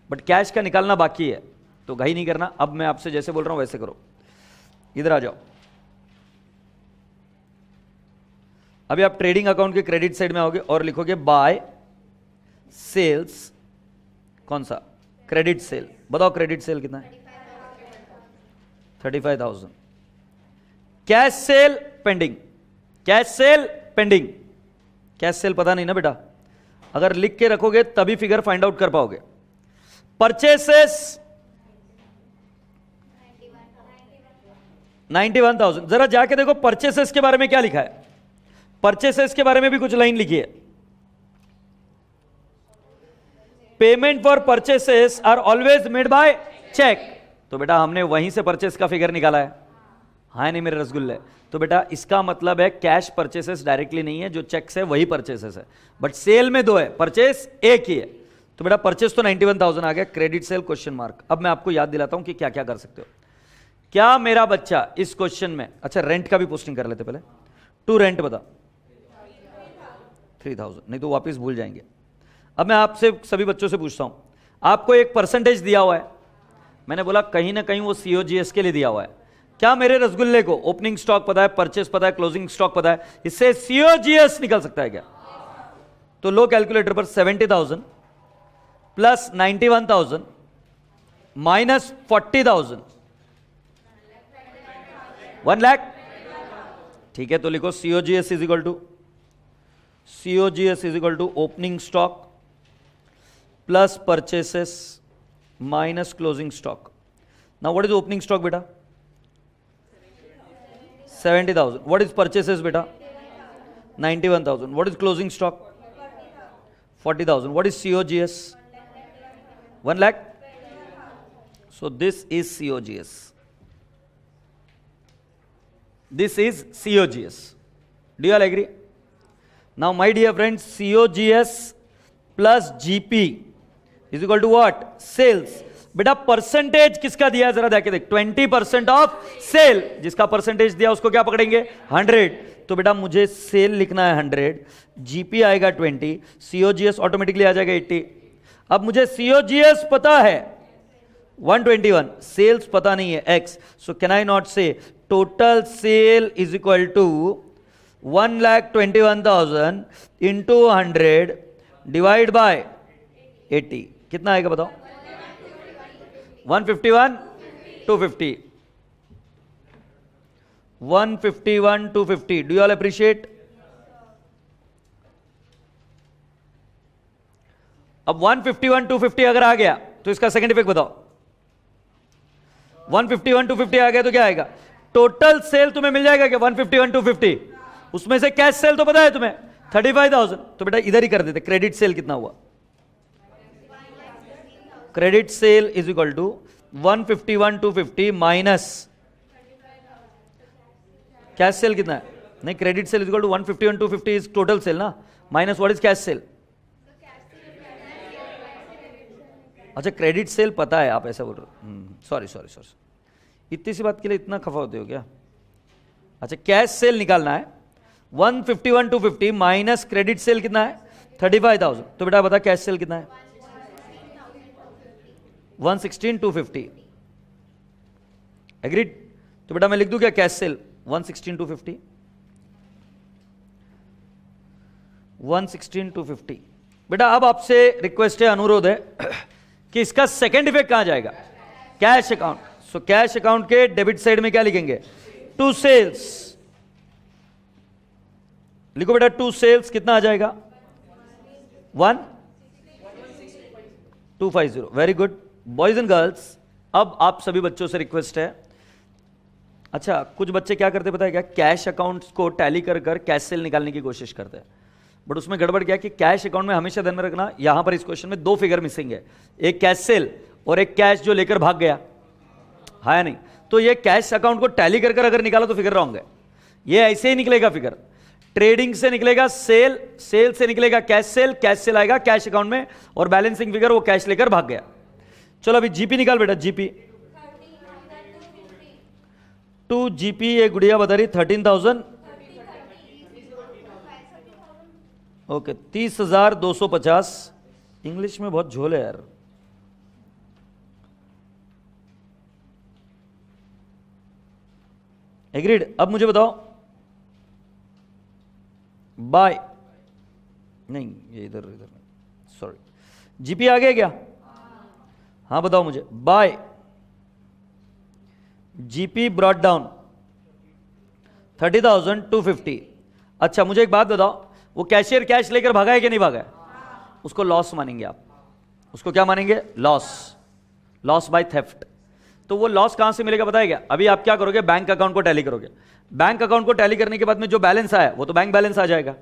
बट कैश का निकालना बाकी है, तो घाई नहीं करना। अब मैं आपसे जैसे बोल रहा हूं वैसे करो। इधर आ जाओ। अभी आप ट्रेडिंग अकाउंट के क्रेडिट साइड में आओगे और लिखोगे बाय सेल्स। कौन सा? Credit sale. बताओ क्रेडिट सेल कितना है? 35,000। Cash cell pending. Cash cell pending. Cash cell पता नहीं ना बेटा, अगर लिख के रखोगे तभी फिगर फाइंड आउट कर पाओगे। परचेसेस 91,000। जरा जाके देखो परचेसेस के बारे में क्या लिखा है। परचेसेस के बारे में भी कुछ लाइन लिखी है। Payment for purchases are always made by cheque. तो बेटा हमने वहीं से परचेस का फिगर निकाला है, हाँ नहीं मेरे रसगुल्ले। तो बेटा इसका मतलब है कैश परचेसेस डायरेक्टली नहीं है, जो चेक्स है वही परचेसेस है, बट सेल में दो है, परचेस एक ही है। तो बेटा परचेस तो 91,000 आ गया, क्रेडिट सेल क्वेश्चन मार्क। अब मैं आपको याद दिलाता हूं कि क्या क्या कर सकते हो। क्या मेरा बच्चा इस क्वेश्चन में, अच्छा रेंट का भी पोस्टिंग कर लेते पहले। टू रेंट बता 3,000, नहीं तो वापस भूल जाएंगे। अब मैं आपसे सभी बच्चों से पूछता हूं, आपको एक परसेंटेज दिया हुआ है, मैंने बोला कहीं ना कहीं वो सीओजीएस के लिए दिया हुआ है। क्या मेरे रसगुल्ले को ओपनिंग स्टॉक पता है, परचेस पता है, क्लोजिंग स्टॉक पता है, इससे सीओजीएस निकल सकता है क्या? तो लो कैलकुलेटर पर 70,000 प्लस 91,000 माइनस 40,000 1 लाख। ठीक है, तो लिखो COGS is equal to opening stock plus purchases minus closing stock. Now what is opening stock बेटा? 70,000. What is purchases beta? 91,000. What is closing stock? 40,000. What is COGS? 1 lakh. So this is COGS. This is COGS. Do you all agree? Now my dear friends, COGS plus GP is equal to what? Sales. बेटा percentage किसका दिया है जरा देख के देख, 20% of cell. जिसका percentage दिया उसको क्या पकड़ेंगे? 100। तो बेटा मुझे सेल लिखना है 100, जीपी आएगा 20, सीओजीएस ऑटोमेटिकली आ जाएगा 80। अब मुझे सीओजीएस पता है 121, सेल्स पता नहीं है x, so can I not say total sale is equal to 1,21,000 into 100 divide by 80। कितना आएगा बताओ? 151 250 151 250। Do you all appreciate? अब 151 250 अगर आ गया तो इसका सेकंड इफेक्ट बताओ। 151 250 आ गया तो क्या आएगा? टोटल सेल तुम्हें मिल जाएगा क्या? 151 250, उसमें से कैश सेल तो पता है तुम्हें 35,000। तो बेटा इधर ही कर देते, क्रेडिट सेल कितना हुआ? Credit sale is equal to 151 250 minus cash sale कितना है? नहीं, credit sale is equal to 151 250 is total sale ना, minus what is cash sale? अच्छा क्रेडिट सेल पता है, आप ऐसा बोल रहे हो। सॉरी, इतनी सी बात के लिए इतना खफा होते हो क्या? अच्छा कैश सेल निकालना है, 151 250 माइनस क्रेडिट सेल कितना है? 35,000। तो बेटा बता कैश सेल कितना है? 116 250। एग्रीड? तो बेटा मैं लिख दूं क्या कैश सेल? 116 250 116 250। बेटा अब आपसे रिक्वेस्ट है, अनुरोध है कि इसका सेकंड इफेक्ट कहां जाएगा? Cash account. सो कैश अकाउंट के डेबिट साइड में क्या लिखेंगे? To sales. लिखो बेटा टू सेल्स कितना आ जाएगा? 1250। Very good boys and girls. अब आप सभी बच्चों से रिक्वेस्ट है, अच्छा कुछ बच्चे क्या करते पता है क्या? कैश अकाउंट्स को टैली कर कर कैश सेल निकालने की कोशिश करते हैं, बट उसमें गड़बड़ क्या कि कैश अकाउंट में हमेशा ध्यान में रखना, यहां पर इस क्वेश्चन में दो फिगर मिसिंग है, एक कैश सेल और एक कैश जो लेकर भाग गया, है नहीं? तो ये कैश अकाउंट को टैली कर कर अगर निकाला तो फिगर रॉन्ग है। ये ऐसे ही निकलेगा फिगर, ट्रेडिंग से निकलेगा सेल, सेल से निकलेगा कैश सेल, कैश सेल आएगा कैश अकाउंट में और बैलेंसिंग फिगर वो कैश लेकर भाग गया। चलो अभी जीपी निकाल बेटा, जीपी। टू जीपी ये गुड़िया बता रही 13,000। ओके 30,250। इंग्लिश में बहुत झोल है यार। एग्रीड? अब मुझे बताओ बाय, नहीं ये इधर सॉरी, जीपी आ गया क्या? हाँ बताओ मुझे, बाय जीपी ब्रॉट डाउन 30,250। अच्छा मुझे एक बात बताओ, वो कैशियर कैश लेकर भागा है कि नहीं भागा है? उसको लॉस मानेंगे आप, उसको क्या मानेंगे? Loss, loss by theft. तो वो लॉस कहां से मिलेगा बताया क्या? अभी आप क्या करोगे? बैंक अकाउंट को टैली करोगे। बैंक अकाउंट को टैली करने के बाद में जो बैलेंस आया वो तो बैंक बैलेंस आ जाएगा,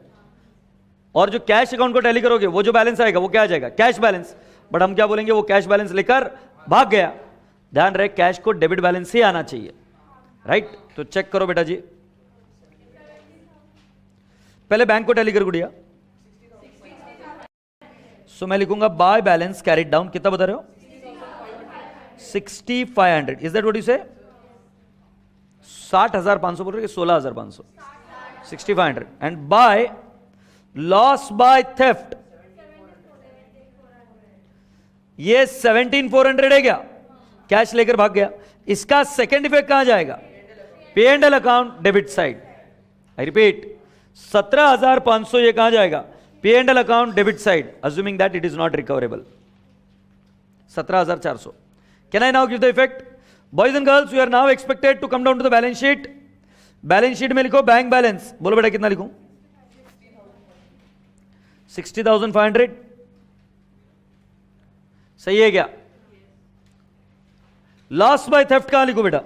और जो कैश अकाउंट को टैली करोगे वो जो बैलेंस आएगा वो क्या आ जाएगा? Cash balance. बट हम क्या बोलेंगे? वो कैश बैलेंस लेकर भाग गया। ध्यान रहे, कैश को डेबिट बैलेंस से आना चाहिए, राइट? तो चेक करो बेटा जी, पहले बैंक को टैली कर गुड़िया। सो मैं लिखूंगा बाय बैलेंस कैरिड डाउन, कितना बता रहे हो? 6500। इज दैट व्हाट यू से? 60,500 बोल रहे हो कि 16,500? 6500। And by loss by theft, ये 17,400 है क्या? कैश लेकर भाग गया। इसका सेकेंड इफेक्ट कहां जाएगा? P and L account debit side. I repeat, 17,500 ये कहां जाएगा? P and L account debit side, assuming that it is not recoverable. 17,400। Can I now give the effect? Boys and girls, you are now expected to come down to the balance sheet. Balance sheet में लिखो bank balance. बोलो बेटा कितना लिखूं? 60,500। सही है क्या? Loss by theft कहां लिखो बेटा?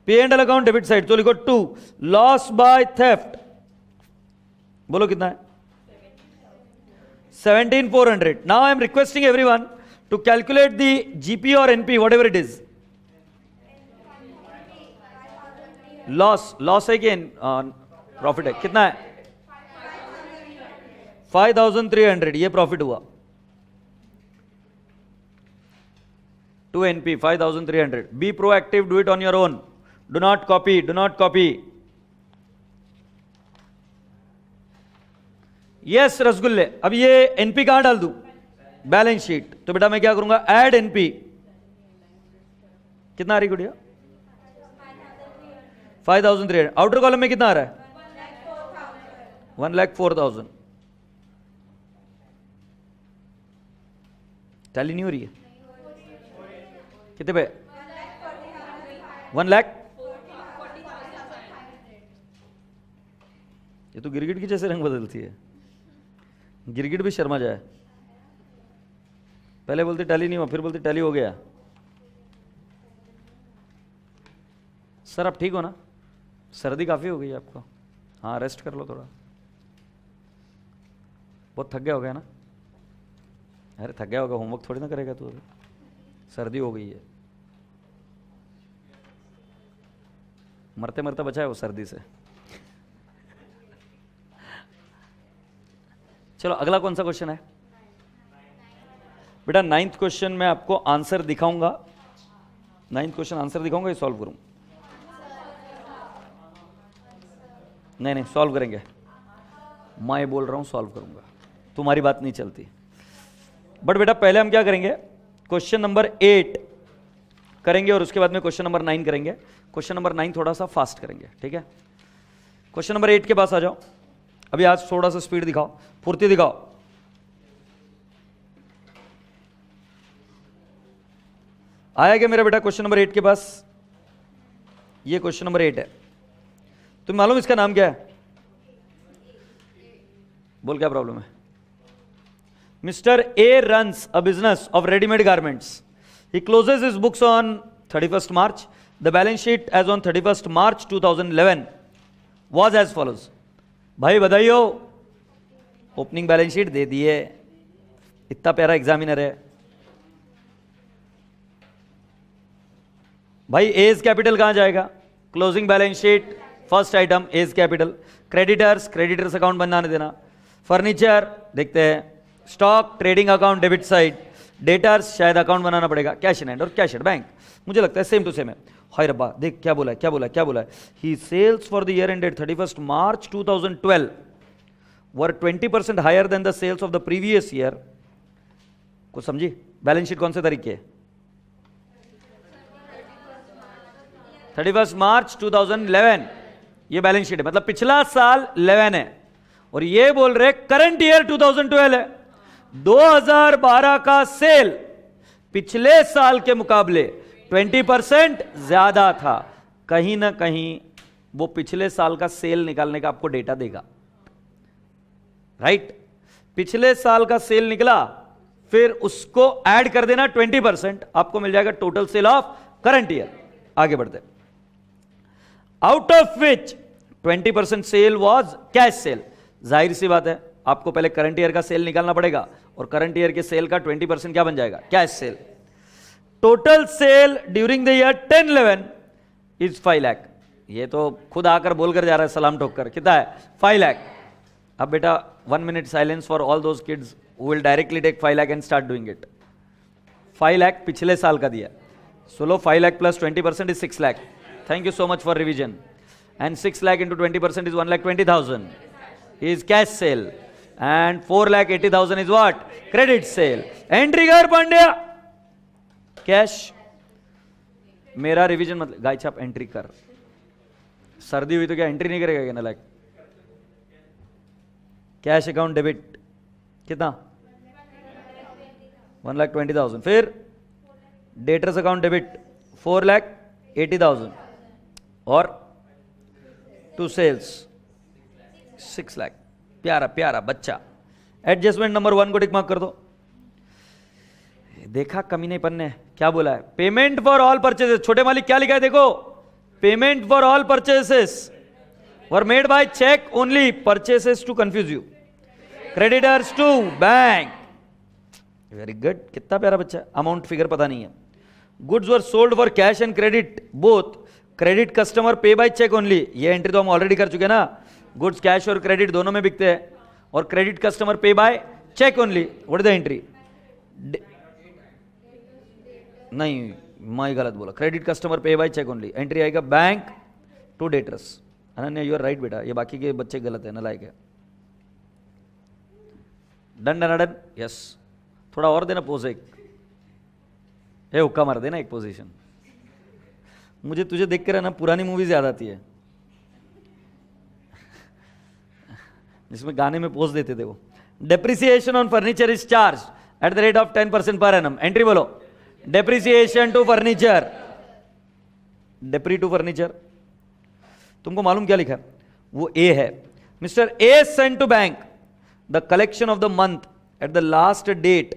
पे and L account debit side, तो लिखो 2 लॉस बाय थेफ्ट। बोलो कितना है? 17,400। Now I am requesting everyone to calculate the GP और NP, whatever it is. Loss है कि प्रॉफिट है? कितना है? 5,300 ये प्रॉफिट हुआ। To NP 5,300। Be proactive, do it on your own, do not copy, do not copy. Yes रसगुल्ले। अब ये एनपी कहां डाल दूं? Balance sheet. तो बेटा मैं क्या करूंगा? Add NP. कितना आ रही गुड़िया? 5,300। आउटर कॉलम में कितना आ रहा है? 1,04,000। टैली नहीं हो रही है? कितने पे? 1 लाख। ये तो गिरगिट की जैसे रंग बदलती है। गिरगिट भी शर्मा जाए, पहले बोलते टैली नहीं हुआ, फिर बोलते टैली हो गया। सर आप ठीक हो ना? सर्दी काफी हो गई है आपको? हाँ रेस्ट कर लो थोड़ा, बहुत थक गया हो गया ना? अरे थक गया होगा, होमवर्क थोड़ी ना करेगा तू अभी, सर्दी हो गई है। मरते मरते बचा है वो सर्दी से। चलो अगला कौन सा क्वेश्चन है बेटा? 9th क्वेश्चन में आपको आंसर दिखाऊंगा। 9th क्वेश्चन आंसर दिखाऊंगा, ये सॉल्व करूं? नहीं सॉल्व करेंगे। मैं बोल रहा हूं सॉल्व करूंगा, तुम्हारी बात नहीं चलती। बट बेटा पहले हम क्या करेंगे? क्वेश्चन नंबर 8 करेंगे और उसके बाद में क्वेश्चन नंबर 9 करेंगे। क्वेश्चन नंबर 9 थोड़ा सा फास्ट करेंगे, ठीक है? क्वेश्चन नंबर 8 के पास आ जाओ। अभी आज थोड़ा सा स्पीड दिखाओ, फुर्ती दिखाओ। आया क्या मेरा बेटा क्वेश्चन नंबर 8 के पास? ये क्वेश्चन नंबर 8 है। तुम्हें मालूम इसका नाम क्या है? बोल क्या प्रॉब्लम है? Mister A runs a business of readymade garments. He closes his books on 31st March. The balance sheet as on 31st March 2011 was as follows. भाई बधाई हो, ओपनिंग बैलेंस शीट दे दिए। इतना प्यारा एग्जामिनर है भाई। एज कैपिटल कहां जाएगा? Closing balance sheet, first item as capital. Creditors account बनाने देना। फर्नीचर देखते हैं, stock trading account debit side. Debtors शायद अकाउंट बनाना पड़ेगा, कैश इन हैंड और कैश एट बैंक। मुझे लगता है सेम टू सेम है। हाय रब्बा देख क्या बोला है, क्या बोला है, क्या बोला है। The sales for the year ended 31st March 2012 were 20% higher than the sales of the previous year. कुछ समझी? बैलेंस शीट कौन से तारीख के? 31st March 2011 ये बैलेंस शीट है, मतलब पिछला साल 11 है और ये बोल रहे करंट ईयर 2012 है। 2012 का सेल पिछले साल के मुकाबले 20% ज्यादा था। कहीं ना कहीं वो पिछले साल का सेल निकालने का आपको डेटा देगा, राइट? पिछले साल का सेल निकला, फिर उसको ऐड कर देना 20%, आपको मिल जाएगा total sale of current year. आगे बढ़ते, out of which 20% sale was cash sale. जाहिर सी बात है, आपको पहले करंट ईयर का सेल निकालना पड़ेगा, और करंट ईयर के सेल का 20% क्या बन जाएगा? Cash cell. Total sale during the year 10-11 is 5 lakh. ये तो खुद आकर बोलकर जा रहा है सलाम ठोक कर, कितना है? 5 लाख। अब बेटा 1 minute silence for all those kids who will directly take 5 lakh and start doing it. 5 lakh पिछले साल का दिया, सोलो 5 lakh plus 20% is 6 lakh. Thank you so much for revision. And 6 lakh into 20% is 1,20,000 is cash sale, and 4,80,000 is what? Credit sale. Entry कर Pandya, cash. मेरा revision मतलब गाय छाप entry कर। सर्दी हुई तो क्या एंट्री नहीं करेगा क्या नालायक? कैश अकाउंट डेबिट कितना? 1,20,000। फिर डेटर्स अकाउंट डेबिट 4,80,000 और टू सेल्स 6 लाख। प्यारा प्यारा बच्चा। एडजस्टमेंट नंबर 1 को टिक मार्क कर दो। देखा कमीने पन्ने क्या बोला है? Payment for all purchases. छोटे मालिक क्या लिखा है देखो, payment for all purchases were made by cheque only. Purchases to confuse you, creditors to bank. Very good, कितना प्यारा बच्चा। अमाउंट फिगर पता नहीं है। Goods were sold for cash and credit both. Credit customer pay by cheque only. ये entry तो हम already कर चुके ना। गुड्स कैश और क्रेडिट दोनों में बिकते हैं, और credit customer pay by cheque only. What is the entry? नहीं, मैं गलत बोला। Credit customer pay by cheque only. Entry आएगा bank to debtors. Ananya you are right बेटा, ये बाकी के बच्चे गलत है, नालायक है। Done done done, yes. थोड़ा और देना पोज एक, ए हुक्का मार देना एक पोजीशन। मुझे तुझे देख कर ना पुरानी मूवीज याद आती है, जिसमें गाने में पोज देते थे वो। Depreciation on furniture is charged at the rate of 10% per annum. Entry बोलो, depreciation to furniture. Depre to furniture तुमको मालूम क्या लिखा है? वो ए है। Mister A sent to bank the collection of the month at the last date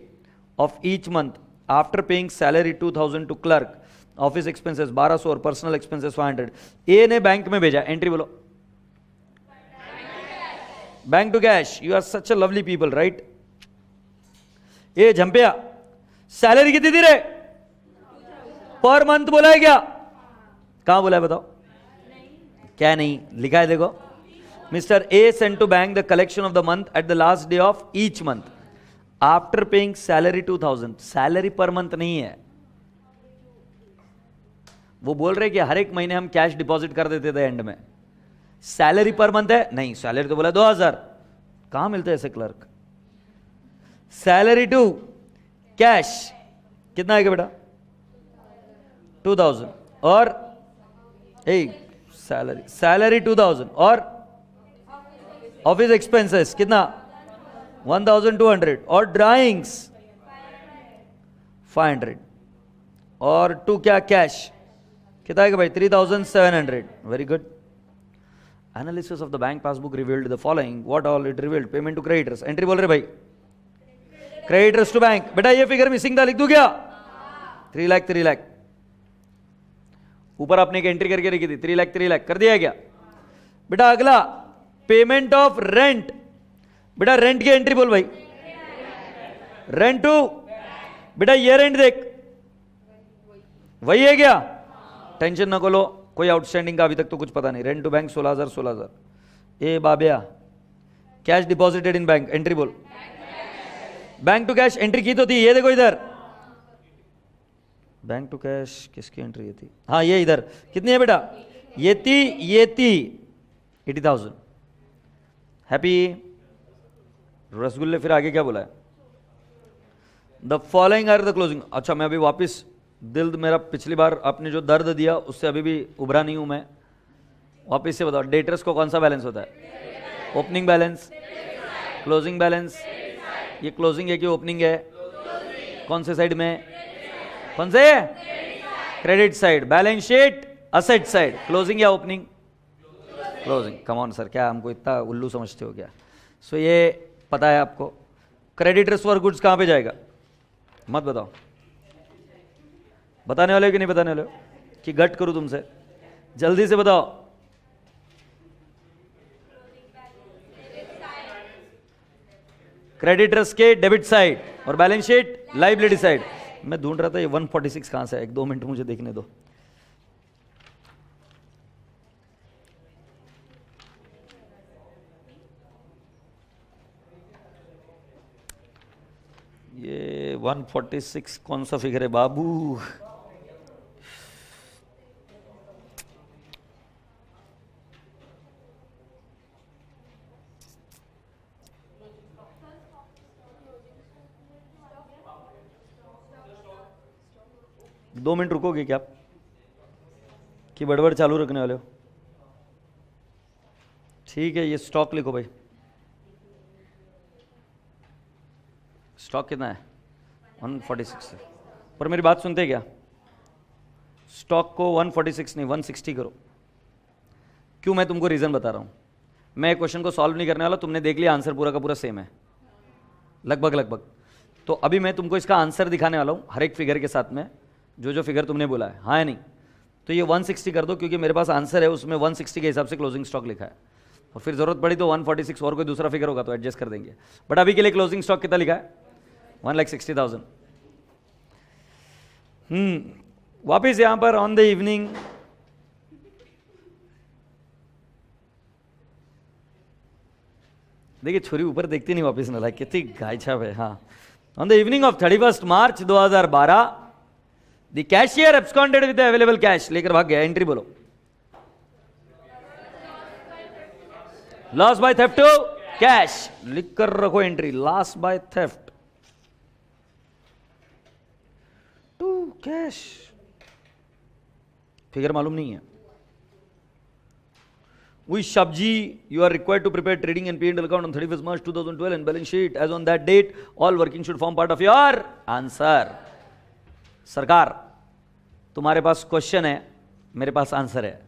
of each month after paying salary 2,000 to clerk, office expenses 1,200 और personal expenses 500। ए ने bank में भेजा। एंट्री बोलो, bank to cash. You are such a lovely people, right? ए झंपिया, salary कितनी दी रे? पर मंथ बोला है क्या? कहां बोला है बताओ? क्या नहीं लिखा है देखो। Mister A sent to bank the collection of the month at the last day of each month after paying salary 2,000। Salary per month नहीं है। वो बोल रहे कि हर एक महीने हम कैश डिपॉजिट कर देते थे एंड में। सैलरी पर मंथ है? नहीं, सैलरी तो बोला 2,000। कहां मिलते हैं ऐसे क्लर्क? सैलरी टू कैश कितना आएगा बेटा? 2,000 और सैलरी 2,000 और ऑफिस एक्सपेंसेस कितना? 1,200 और ड्राइंग्स 500 और टू क्या कैश कितना आएगा भाई? 3,700। Very good. Analysis of the bank passbook revealed the following. What all it revealed? Payment to creditors. Entry बोल रहे भाई, creditors to bank। बेटा ये फिगर मिसिंग था, लिख दूं क्या? 3 लाख 3 लाख। ऊपर आपने एक एंट्री करके रखी थी 3 लाख 3 लाख, कर दिया क्या बेटा? अगला पेमेंट ऑफ रेंट। बेटा रेंट की एंट्री बोल भाई, रेंट टू। बेटा ये रेंट देख, वही है क्या? टेंशन न लो, कोई आउटस्टैंडिंग का अभी तक तो कुछ पता नहीं। Rent to bank 16,000। ए बाबिया, cash deposited in bank. Entry बोल, बैंक टू कैश। एंट्री की तो थी, ये देखो इधर। बैंक टू कैश किसकी एंट्री ये थी? हाँ ये इधर। कितनी है बेटा? ये थी 80,000। हैप्पी रसगुल्ले। फिर आगे क्या बोला है? The following are the closing. अच्छा मैं अभी वापिस, दिल मेरा पिछली बार आपने जो दर्द दिया उससे अभी भी उभरा नहीं हूं मैं। वापिस से बताओ, डेटर्स को कौन सा बैलेंस होता है? Opening balance, closing balance. ये क्लोजिंग है कि ओपनिंग है? कौन से साइड में? कौन से? Credit side. Balance sheet asset side. Closing या opening? Closing. Come on sir, क्या हमको इतना उल्लू समझते हो क्या? सो ये पता है आपको। क्रेडिटर्स फॉर गुड्स कहां पे जाएगा? मत बताओ, बताने वाले हो कि नहीं बताने वाले हो कि गट करूं तुमसे? जल्दी से बताओ। क्रेडिटर्स के डेबिट साइड और बैलेंस शीट लायबिलिटी साइड। मैं ढूंढ रहा था ये 146 कहां से है, 1-2 मिनट मुझे देखने दो। ये 146 कौन सा फिगर है बाबू? दो मिनट रुकोगे क्या आप कि बड़बड़ चालू रखने वाले हो? ठीक है, ये स्टॉक लिखो भाई। स्टॉक कितना है? 146 है। पर मेरी बात सुनते क्या? स्टॉक को 146 नहीं 160 करो। क्यों? मैं तुमको रीजन बता रहा हूं। मैं क्वेश्चन को सॉल्व नहीं करने वाला, तुमने देख लिया आंसर पूरा का पूरा सेम है, लगभग। तो अभी मैं तुमको इसका आंसर दिखाने वाला हूं हर एक फिगर के साथ में, जो फिगर तुमने बोला है, हाँ या नहीं? तो ये 160 कर दो, क्योंकि मेरे पास आंसर है उसमें 160 के हिसाब से क्लोजिंग स्टॉक लिखा है, और फिर जरूरत पड़ी तो 146 और कोई दूसरा फिगर होगा तो एडजस्ट कर देंगे। बट अभी के लिए क्लोजिंग स्टॉक कितना लिखा है? 1,60,000। वापिस यहां पर ऑन द इवनिंग देखिए, छोरी ऊपर देखती नहीं वापिस ना, कितनी गाय छाप है। हाँ, on the evening of 31 March 2012 the cashier absconded with the available cash. लेकर भाग गया। एंट्री बोलो। Loss by theft to cash, लिख कर रखो entry. Loss by theft to cash. Figure मालूम नहीं है। Which Shabji you are required to prepare trading and P&L account on 31st March 2012 and balance sheet as on that date. All working should form part of your answer. सरकार, तुम्हारे पास question है, मेरे पास answer है,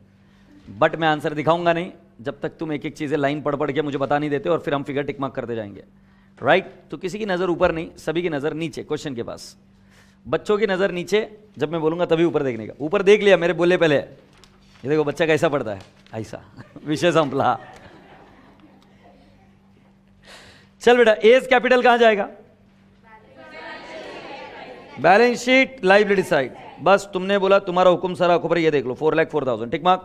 but मैं answer दिखाऊंगा नहीं जब तक तुम एक एक चीजें लाइन पढ़ के मुझे बता नहीं देते, और फिर हम फिगर टिक मार्क करते जाएंगे। राइट? तो किसी की नजर ऊपर नहीं, सभी की नजर नीचे क्वेश्चन के पास। बच्चों की नजर नीचे, जब मैं बोलूंगा तभी ऊपर देखने का। ऊपर देख लिया मेरे बोले पहले, ये देखो बच्चा कैसा पढ़ता है, ऐसा। विषय संपला। चल बेटा, एज कैपिटल कहां जाएगा? Balance sheet liability side. बस तुमने बोला, तुम्हारा हुक्म सारा आंखों पर। ये देख लो 4,04,000, टिक मार्क।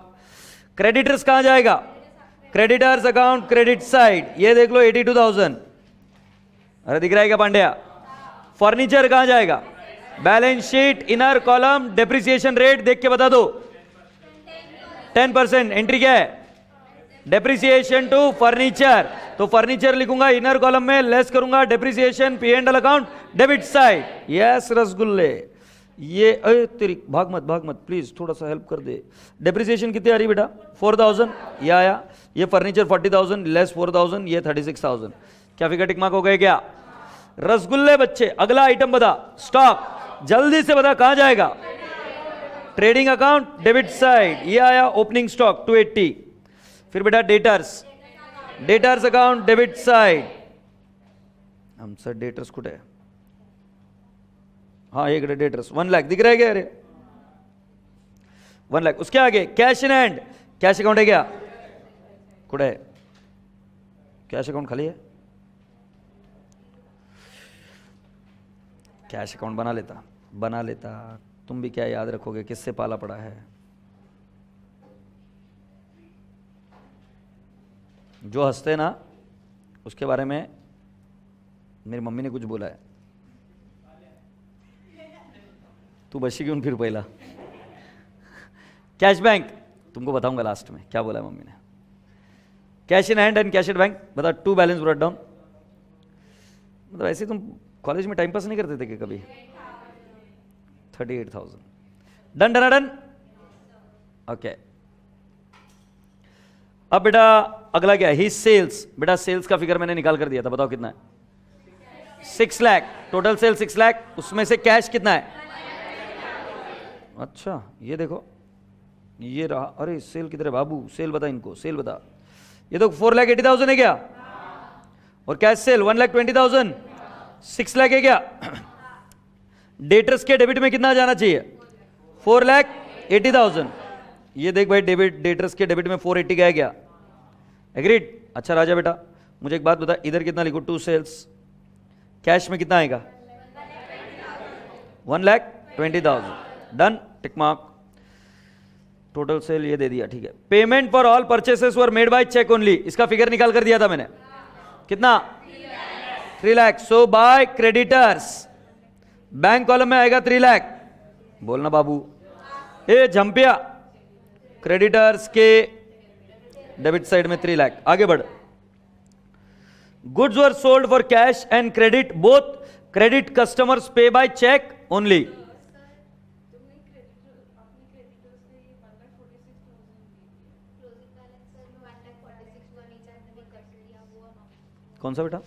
क्रेडिटर्स कहां जाएगा? क्रेडिटर्स अकाउंट क्रेडिट साइड, ये देख लो 82,000। अरे दिख रहा है क्या पांड्या? फर्नीचर कहां जाएगा? Balance sheet inner column depreciation rate देख के बता दो। 10%। एंट्री क्या है? डेप्रिसिएशन टू फर्नीचर, तो फर्नीचर लिखूंगा इनर कॉलम में, लेस करूंगा depreciation P&L account debit side. Yes रसगुल्ले, ये तेरी भाग मत प्लीज, थोड़ा सा हेल्प कर दे। डेप्रिसिएशन कितनी आ रही बेटा? 4,000। ये आया। ये फर्नीचर 40,000 लेस 4,000, ये 36,000। क्या फिगर टिक मार्क हो गए क्या? रसगुल्ले बच्चे, अगला आइटम बता। स्टॉक, जल्दी से बता कहां जाएगा? ट्रेडिंग अकाउंट डेबिट साइड, ये आया। Opening stock 280। फिर बेटा डेटर्स अकाउंट डेबिट साइड। हम सर डेटर्स कुठे है? हाँ एक डेटर्स 1 लाख दिख रहा है क्या? अरे 1 लाख। उसके आगे cash in hand, cash account है क्या? कुठे है? कैश अकाउंट खाली है? कैश अकाउंट बना लेता। तुम भी क्या याद रखोगे, किससे पाला पड़ा है? जो हंसते ना, उसके बारे में मेरी मम्मी ने कुछ बोला है। तू बशी क्यों फिर पहला? कैश बैंक, तुमको बताऊंगा लास्ट में क्या बोला है मम्मी ने। Cash in hand and cash at bank, बता। 2 बैलेंस ब्रॉट डाउन। मतलब ऐसे तुम कॉलेज में टाइम पास नहीं करते थे कि कभी? 38,000। डन। ओके, अब बेटा अगला क्या है? The sales. बेटा सेल्स का फिगर मैंने निकाल कर दिया था, बताओ कितना है? 6 लाख। टोटल सेल 6 लाख, उसमें से कैश कितना है? अच्छा ये देखो, ये रहा। अरे सेल किधर है बाबू? सेल बता इनको, सेल बता। ये तो 4,80,000 है क्या? और कैश सेल 1,20,000। 6 लाख है क्या? डेटर्स के डेबिट में कितना जाना चाहिए? 4,80,000। ये देख भाई, डेबिट डेटर्स के डेबिट में 480 गया क्या? एग्रीड? अच्छा राजा बेटा मुझे एक बात बता, इधर कितना लिखो? 2 सेल्स, कैश में कितना आएगा? 1,20,000। Done, tick mark. Total sale ये दे दिया, ठीक है। Payment for all purchases were made by cheque only, इसका फिगर निकाल कर दिया था मैंने, कितना? 3 लाख। So by creditors, bank column में आएगा 3 लाख। बोलना बाबू, ए झंपिया, क्रेडिटर्स के डेबिट साइड में 3 लाख। आगे बढ़। Goods were sold for cash and credit both, credit customers pay by cheque only. कौन सा बेटा?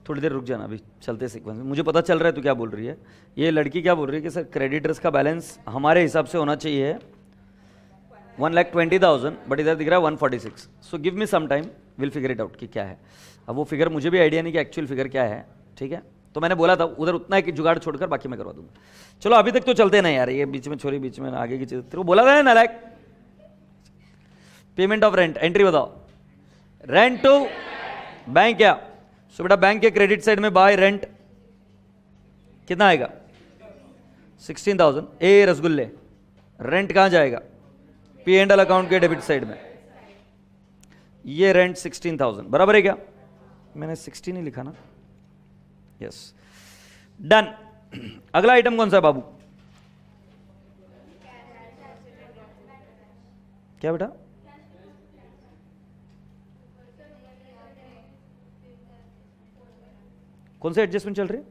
थोड़ी देर रुक जाना, अभी चलते सीक्वेंस में। मुझे पता चल रहा है तू क्या बोल रही है। ये लड़की क्या बोल रही है कि सर क्रेडिटर्स का बैलेंस हमारे हिसाब से होना चाहिए 1,20,000, बट इधर दिख रहा है 146। So give me some time, will figure it out कि क्या है। अब वो फिगर मुझे भी आइडिया नहीं कि एक्चुअल फिगर क्या है, ठीक है। तो मैंने बोला था उधर उतना है कि जुगाड़ छोड़कर बाकी मैं करवा दूंगा। चलो अभी तक तो चलते ना यार, ये बीच में छोरी, बीच में आगे की चीज तेरे को बोला था ना नालायक। पेमेंट ऑफ रेंट, एंट्री बताओ। रेंट टू बैंक क्या? सो बेटा बैंक के क्रेडिट साइड में बाय रेंट कितना आएगा? 16,000। ए रसगुल्ले, रेंट कहां जाएगा? पी एंड एल अकाउंट के डेबिट साइड में। ये रेंट 16,000 बराबर है क्या? मैंने 16 ही लिखा ना, यस। डन। अगला आइटम कौन सा है बाबू? क्या बेटा? कौन सा एडजस्टमेंट चल रही है?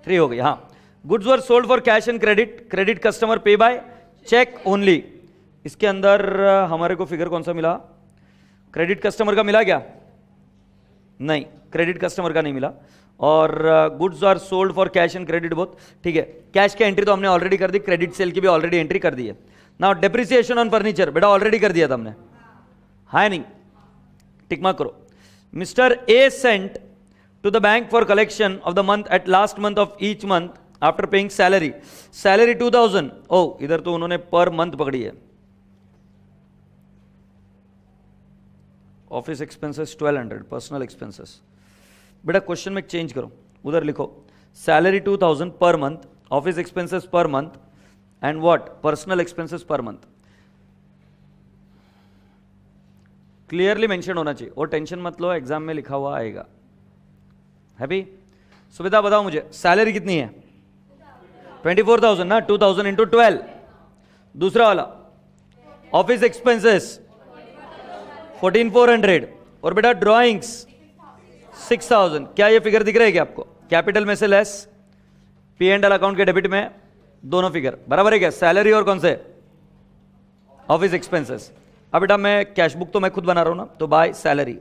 3 हो गई, हाँ। Goods were sold for cash and credit, credit customer pay by cheque only. इसके अंदर हमारे को फिगर कौन सा मिला? क्रेडिट कस्टमर का मिला क्या? नहीं, क्रेडिट कस्टमर का नहीं मिला। और goods are sold for cash and credit both, ठीक है। कैश की एंट्री तो हमने ऑलरेडी कर दी, क्रेडिट सेल की भी ऑलरेडी एंट्री कर दी है। नाउ डेप्रिसिएशन ऑन फर्नीचर बेटा ऑलरेडी कर दिया था हमने, है नहीं? टिक मार्क करो। Mister A sent to the bank for collection of the month at last month of each month after paying salary 2,000। oh इधर तो उन्होंने पर मंथ पकड़ी है। Office expenses 1200, personal expenses. बेटा क्वेश्चन में चेंज करो, उधर लिखो salary 2,000 per month, office expenses per month and what? Personal expenses per month. Clearly mention होना चाहिए, और टेंशन मत लो, एग्जाम में लिखा हुआ आएगा। हैप्पी? सुविधा बताओ मुझे, सैलरी कितनी है? 24,000 ना, 2,000 इंटू 12। दूसरा वाला ऑफिस एक्सपेंसेस 14,400, और बेटा ड्राइंग्स 6,000। क्या ये फिगर दिख रहा है क्या आपको? कैपिटल में से less, P and L account के डेबिट में, दोनों फिगर बराबर है क्या? सैलरी और कौन से? Office expenses. अब बेटा मैं कैश बुक तो मैं खुद बना रहा हूं ना, तो बाय सैलरी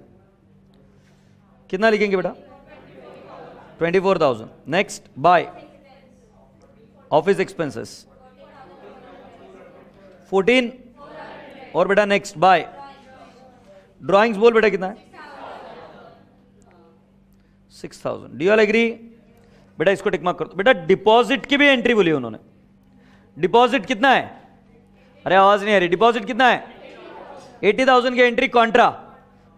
कितना लिखेंगे बेटा? 24,000। नेक्स्ट बाय ऑफिस एक्सपेंसेस 14, और बेटा नेक्स्ट बाय ड्राइंग्स बोल बेटा कितना है? 6,000। Do you all agree? बेटा इसको टिक मार्क कर दो। बेटा डिपॉजिट की भी एंट्री बोली उन्होंने। डिपॉजिट कितना है? अरे आवाज नहीं आ रही। डिपॉजिट कितना है? 80,000 की एंट्री कॉन्ट्रा।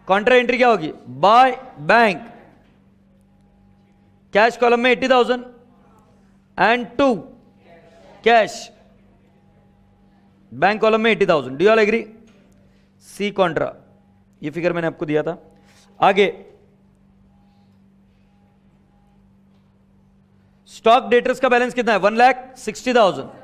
कॉन्ट्रा एंट्री क्या होगी? By bank. कैश कॉलम में 80,000 एंड 2 कैश, बैंक कॉलम में 80,000। Do you all agree? See contra. ये फिगर मैंने आपको दिया था। आगे स्टॉक डेटर्स का बैलेंस कितना है? 1,60,000।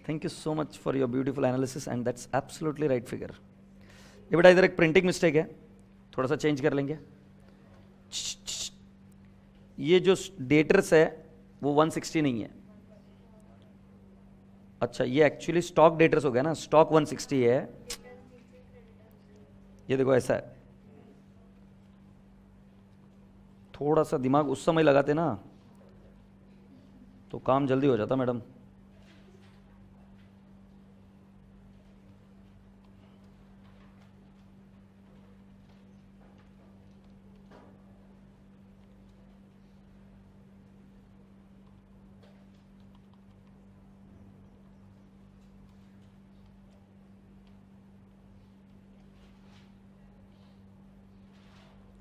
Thank you so much for your beautiful analysis and that's absolutely right figure. ये बेटा इधर एक प्रिंटिंग मिस्टेक है, थोड़ा सा चेंज कर लेंगे। ये जो डेटर्स है वो 160 नहीं है, अच्छा ये एक्चुअली स्टॉक डेटर्स हो गया ना, स्टॉक 160 है, ये देखो ऐसा है। थोड़ा सा दिमाग उस समय लगाते ना तो काम जल्दी हो जाता मैडम।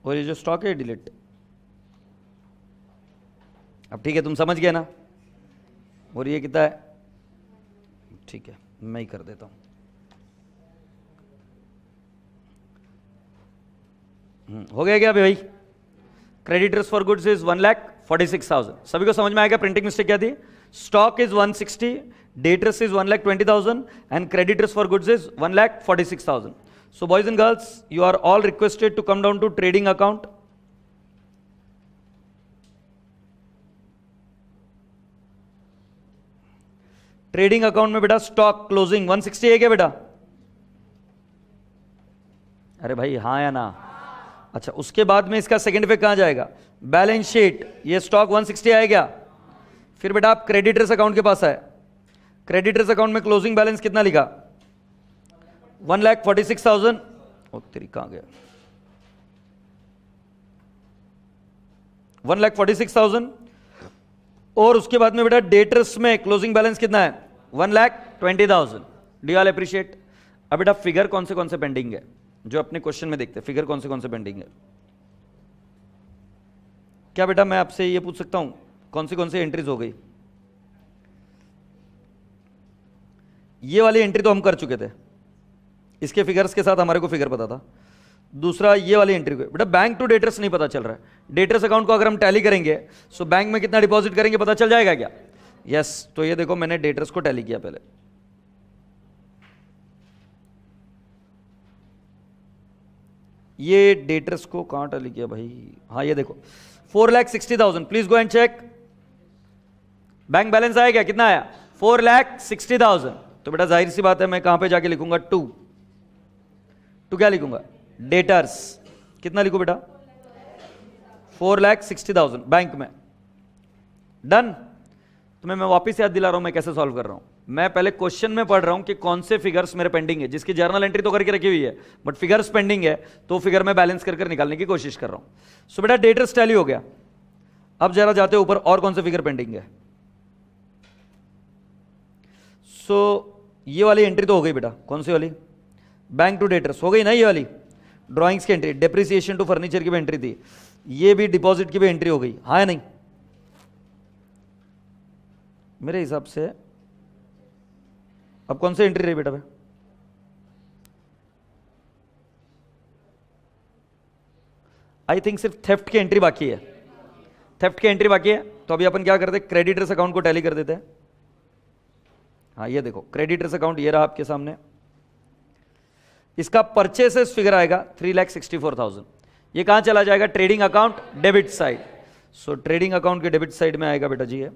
और ये जो स्टॉक है डिलीट। अब ठीक है, तुम समझ गए ना। और ये कितना है, ठीक है मैं ही कर देता हूं। हो गया क्या भाई? Creditors for goods is 1,46,000। सभी को समझ में आएगा प्रिंटिंग मिस्टेक क्या थी? Stock is 160, debtors is 1,20,000 and creditors for goods is 1,46,000. So boys and girls, you are all requested to come down to trading account. Trading account में बेटा stock closing 160 है क्या बेटा? अरे भाई हाँ या ना? अच्छा उसके बाद में इसका सेकंड पे कहां जाएगा? Balance sheet. ये स्टॉक 160 आया क्या? फिर बेटा आप क्रेडिटर्स अकाउंट के पास आए। क्रेडिटर्स अकाउंट में क्लोजिंग बैलेंस कितना लिखा? 1,46,000। ओ तेरी कहां गया? 1,46,000। और उसके बाद में बेटा डेटर्स में क्लोजिंग बैलेंस कितना है? 1,20,000। Do all appreciate? अब बेटा फिगर कौन से पेंडिंग है जो अपने क्वेश्चन में देखते हैं? फिगर कौन से पेंडिंग है? क्या बेटा मैं आपसे ये पूछ सकता हूं कौन सी एंट्रीज हो गई? ये वाली एंट्री तो हम कर चुके थे, इसके फिगर्स के साथ हमारे को फिगर पता था। दूसरा ये वाली एंट्री को बेटा बैंक टू डेटर्स नहीं पता चल रहा है। डेटर्स अकाउंट को अगर हम टैली करेंगे सो बैंक में कितना डिपॉजिट करेंगे पता चल जाएगा क्या? यस तो ये देखो मैंने डेटर्स को टैली किया पहले। ये डेटर्स को कहां टैली किया भाई? हाँ ये देखो 4,60,000। Please go and check. Bank balance आया क्या? कितना आया? 4,60,000। तो बेटा जाहिर सी बात है मैं कहां पे जाके लिखूंगा? टू क्या लिखूंगा? डेटर्स। कितना लिखूं बेटा? 4,60,000 बैंक में। डन। तुम्हें मैं वापस याद दिला रहा हूं मैं कैसे सॉल्व कर रहा हूं। मैं पहले क्वेश्चन में पढ़ रहा हूं कि कौन से फिगर्स मेरे पेंडिंग है, जिसकी जर्नल एंट्री तो करके रखी हुई है बट फिगर्स पेंडिंग है, तो फिगर में बैलेंस कर निकालने की कोशिश कर रहा हूं। सो बेटा डेटर्स टैली हो गया। अब जरा जाते ऊपर और कौन से फिगर पेंडिंग है? सो ये वाली एंट्री तो हो गई बेटा। कौन सी वाली? बैंक टू डेटर्स हो गई ना ये वाली। ड्राइंग्स की एंट्री, डेप्रिसिएशन टू फर्नीचर की भी एंट्री थी, ये भी डिपॉजिट की भी एंट्री हो गई। हाँ या नहीं? मेरे हिसाब से अब कौन सी एंट्री रही बेटा? आई थिंक सिर्फ थेफ्ट की एंट्री बाकी है। थेफ्ट की एंट्री बाकी है तो अभी अपन क्या करते हैं? क्रेडिटर्स अकाउंट को टैली कर देते हैं। हाँ ये देखो क्रेडिटर्स अकाउंट ये रहा आपके सामने। इसका परचेसेस फिगर आएगा 3,64,000। ये कहां चला जाएगा? Trading account debit side. सो ट्रेडिंग अकाउंट के डेबिट साइड में आएगा बेटा जी ये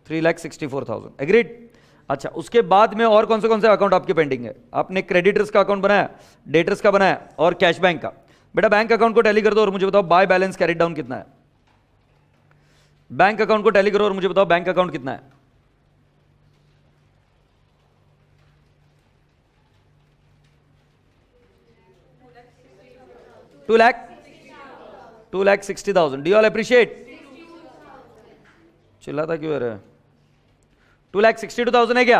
3,64,000। एग्रीड? अच्छा उसके बाद में और कौन से अकाउंट आपके पेंडिंग है? आपने क्रेडिटर्स का अकाउंट बनाया, डेटर्स का बनाया और कैश बैंक का। बेटा बैंक अकाउंट को टैली कर दो और मुझे बताओ बाय बैलेंस कैरिड डाउन कितना है? बैंक अकाउंट को टैली करो और मुझे बताओ बैंक अकाउंट कितना है? $2,60,000। Do all appreciate? चिल्लाता क्यों है? 2,62,000 है क्या?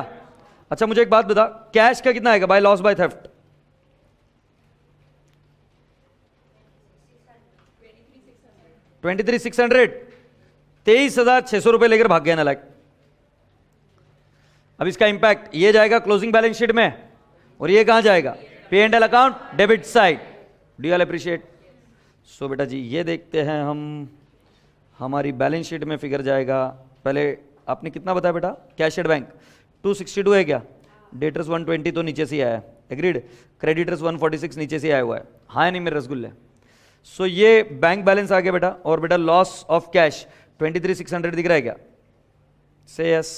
अच्छा मुझे एक बात बता, कैश का कितना आएगा बाय लॉस बाय थेफ्ट? 23,600। 23,600 रुपए लेकर भाग गया ना लाइक। अब इसका इंपैक्ट ये जाएगा क्लोजिंग बैलेंस शीट में और ये कहां जाएगा? P and L account debit side. Do all appreciate? So बेटा जी ये देखते हैं हम, हमारी बैलेंस शीट में फिगर जाएगा। पहले आपने कितना बताया बेटा? कैश एट बैंक 262 है क्या? डेटर्स 120 तो नीचे से आया है। एग्रीड? क्रेडिटर्स 146 नीचे से आया हुआ है। हाँ या नहीं मेरे रसगुल्ले? सो ये बैंक बैलेंस आ गया बेटा। और बेटा लॉस ऑफ कैश 23,600 दिख रहा है क्या? से यस।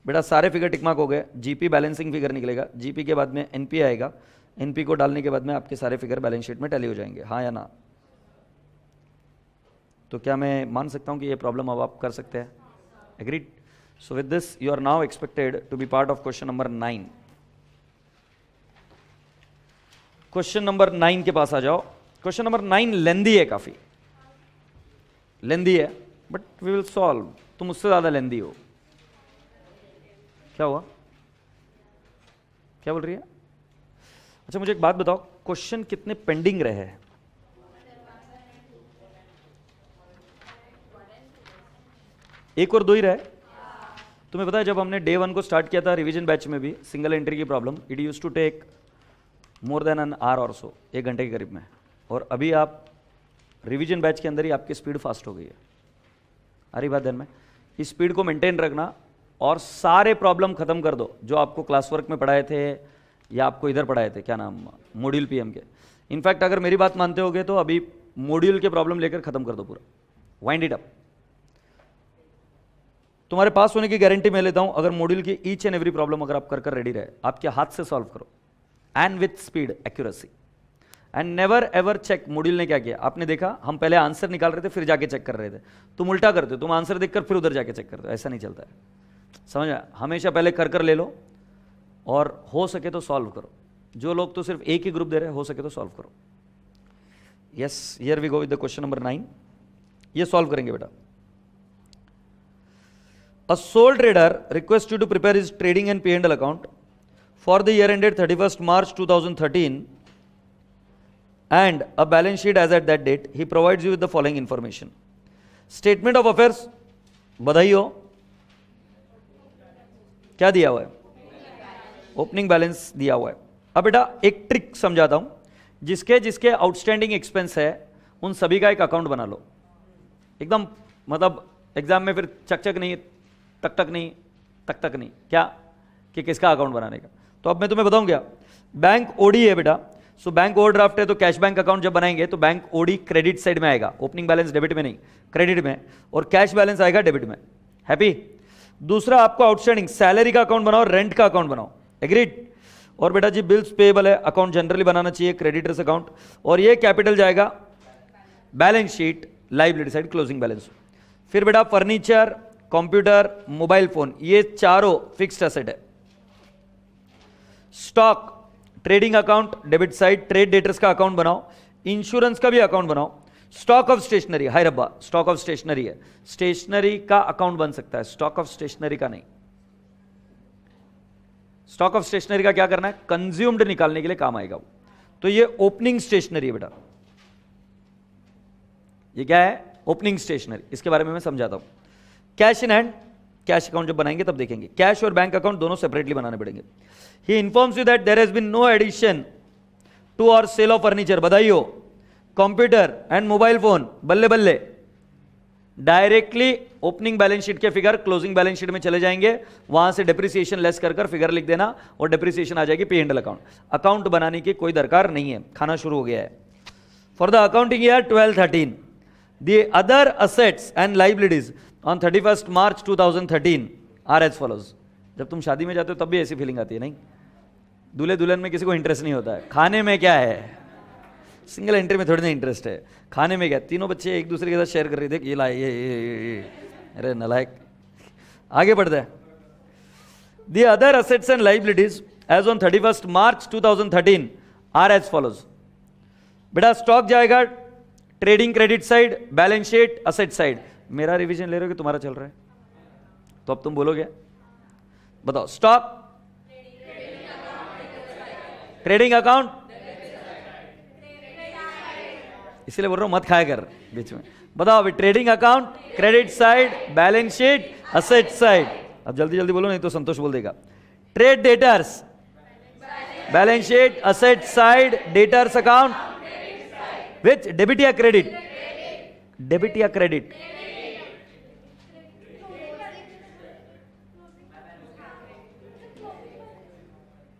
बेटा सारे फिगर टिक मार्क हो गए, जीपी बैलेंसिंग फिगर निकलेगा, जीपी के बाद में एनपी आएगा, एनपी को डालने के बाद में आपके सारे फिगर बैलेंस शीट में टैली हो जाएंगे, हाँ या ना? तो क्या मैं मान सकता हूं कि ये प्रॉब्लम अब आप कर सकते हैं? Agreed? So with this you are now expected to be part of question number 9. Question number 9 के पास आ जाओ. क्वेश्चन नंबर 9 लेंदी है, काफी लेंदी है, बट वी विल सॉल्व. तुम उससे ज्यादा लेंदी हो. क्या हुआ? क्या बोल रही है? अच्छा मुझे एक बात बताओ, क्वेश्चन कितने पेंडिंग रहे हैं? एक और दो ही रहे. तुम्हें पता है जब हमने डे 1 को स्टार्ट किया था रिवीजन बैच में भी सिंगल एंट्री की problem, it use to take more than an hour और सो, 1 घंटे के करीब में. और अभी आप रिवीजन बैच के अंदर ही आपकी स्पीड फास्ट हो गई है. आ रही बात ध्यान में? इस स्पीड को मेंटेन रखना और सारे प्रॉब्लम खत्म कर दो जो आपको क्लास वर्क में पढ़ाए थे या आपको इधर पढ़ाए थे, क्या नाम, मॉड्यूल पीएम के. इनफैक्ट अगर मेरी बात मानते होगे तो अभी मॉड्यूल के प्रॉब्लम लेकर खत्म कर दो पूरा, वाइंड इट अप. तुम्हारे पास होने की गारंटी मैं लेता हूं अगर मॉड्यूल की ईच एंड एवरी प्रॉब्लम अगर आप कर रेडी रहे, आपके हाथ से सॉल्व करो and with speed accuracy. And never ever check module ने क्या किया. आपने देखा हम पहले आंसर निकाल रहे थे फिर जाके चेक कर रहे थे. तुम उल्टा करते हो, तुम आंसर देखकर फिर उधर जाके चेक करते हो. ऐसा नहीं चलता है, समझ? हमेशा पहले कर ले लो और हो सके तो सॉल्व करो. जो लोग तो सिर्फ एक ही ग्रुप दे रहे हैं, हो सके तो सॉल्व करो. Yes, here we go with the question number 9. ये सॉल्व करेंगे बेटा. A sole trader requests you to prepare his trading and P&L account for the year ended 31st March 2013 and a balance sheet as at that date. He provides you with the following information. Statement of affairs, बधाई हो, क्या दिया हुआ है? Opening balance दिया हुआ है. अब बेटा एक ट्रिक समझाता हूं. जिसके जिसके आउटस्टैंडिंग एक्सपेंस है उन सभी का एक अकाउंट बना लो. एकदम मतलब एग्जाम में फिर चक नहीं, तक नहीं, क्या कि किसका अकाउंट बनाने का. तो अब मैं तुम्हें बताऊं क्या. बैंक ओडी है बेटा. सो बैंक ओवरड्राफ्ट है तो कैश बैंक अकाउंट जब बनाएंगे तो बैंक ओडी क्रेडिट साइड में आएगा, ओपनिंग बैलेंस डेबिट में नहीं, क्रेडिट में, और कैश बैलेंस आएगा डेबिट में. हैप्पी? दूसरा आपको आउटस्टैंडिंग सैलरी का अकाउंट बनाओ, रेंट का अकाउंट बनाओ. एग्रीड? और बेटा जी बिल्स पेएबल है, अकाउंट जनरली बनाना चाहिए, क्रेडिटर्स अकाउंट. और ये कैपिटल जाएगा balance sheet, liability side, closing balance. फिर बेटा फर्नीचर, कंप्यूटर, मोबाइल फोन, ये चारों फिक्स्ड एसेट है. Stock, trading account debit side, trade debtors का अकाउंट बनाओ, इंश्योरेंस का भी अकाउंट बनाओ. स्टॉक ऑफ स्टेशनरी, हाय रब्बा, स्टॉक ऑफ स्टेशनरी है, स्टेशनरी का अकाउंट बन सकता है, स्टॉक ऑफ स्टेशनरी का नहीं. स्टॉक ऑफ स्टेशनरी का क्या करना है? कंज्यूम्ड निकालने के लिए काम आएगा वो. तो ये ओपनिंग स्टेशनरी है बेटा. ये क्या है? Opening stationery. इसके बारे में मैं समझाता हूं. Cash in hand, cash account जब बनाएंगे तब देखेंगे. कैश और बैंक अकाउंट दोनों सेपरेटली बनाने पड़ेंगे. He informs you that there has been no addition to or sale of furniture, बधाई हो. कंप्यूटर एंड मोबाइल फोन, बल्ले बल्ले, डायरेक्टली ओपनिंग बैलेंस शीट के फिगर क्लोजिंग बैलेंस शीट में चले जाएंगे. वहां से डेप्रिसिएशन लेस कर फिगर लिख देना और डेप्रिसिएशन आ जाएगी P&L अकाउंट. अकाउंट बनाने की कोई दरकार नहीं है, खाना शुरू हो गया है. For the accounting year 12-13 the other assets and liabilities on 31st March 2013 are as follows. जब तुम शादी में जाते हो तब भी ऐसी फीलिंग आती है नहीं? दूल्हे दुल्हन में किसी को इंटरेस्ट नहीं होता है. खाने में क्या है? सिंगल एंट्री में थोड़ी ना इंटरेस्ट है. खाने में क्या, तीनों बच्चे एक दूसरे के साथ शेयर कर रहे थे, ये लाए ये. अरे नलायक. आगे बढ़ता है. The other assets and liabilities as on 31st March 2013 are as follows. बेटा स्टॉक जाएगा trading credit side, balance sheet asset side. मेरा रिवीजन ले रहे हो कि तुम्हारा चल रहा है? तो अब तुम बोलोगे, बताओ. स्टॉक, ट्रेडिंग अकाउंट, इसलिए बोल रहा हूं मत खाया कर बीच में. बताओ अभी. Trading account, credit side, balance sheet, asset side. अब जल्दी जल्दी बोलो नहीं तो संतोष बोल देगा. Trade debtors, balance sheet, asset side, debtors account, which debit या क्रेडिट? डेबिट या क्रेडिट?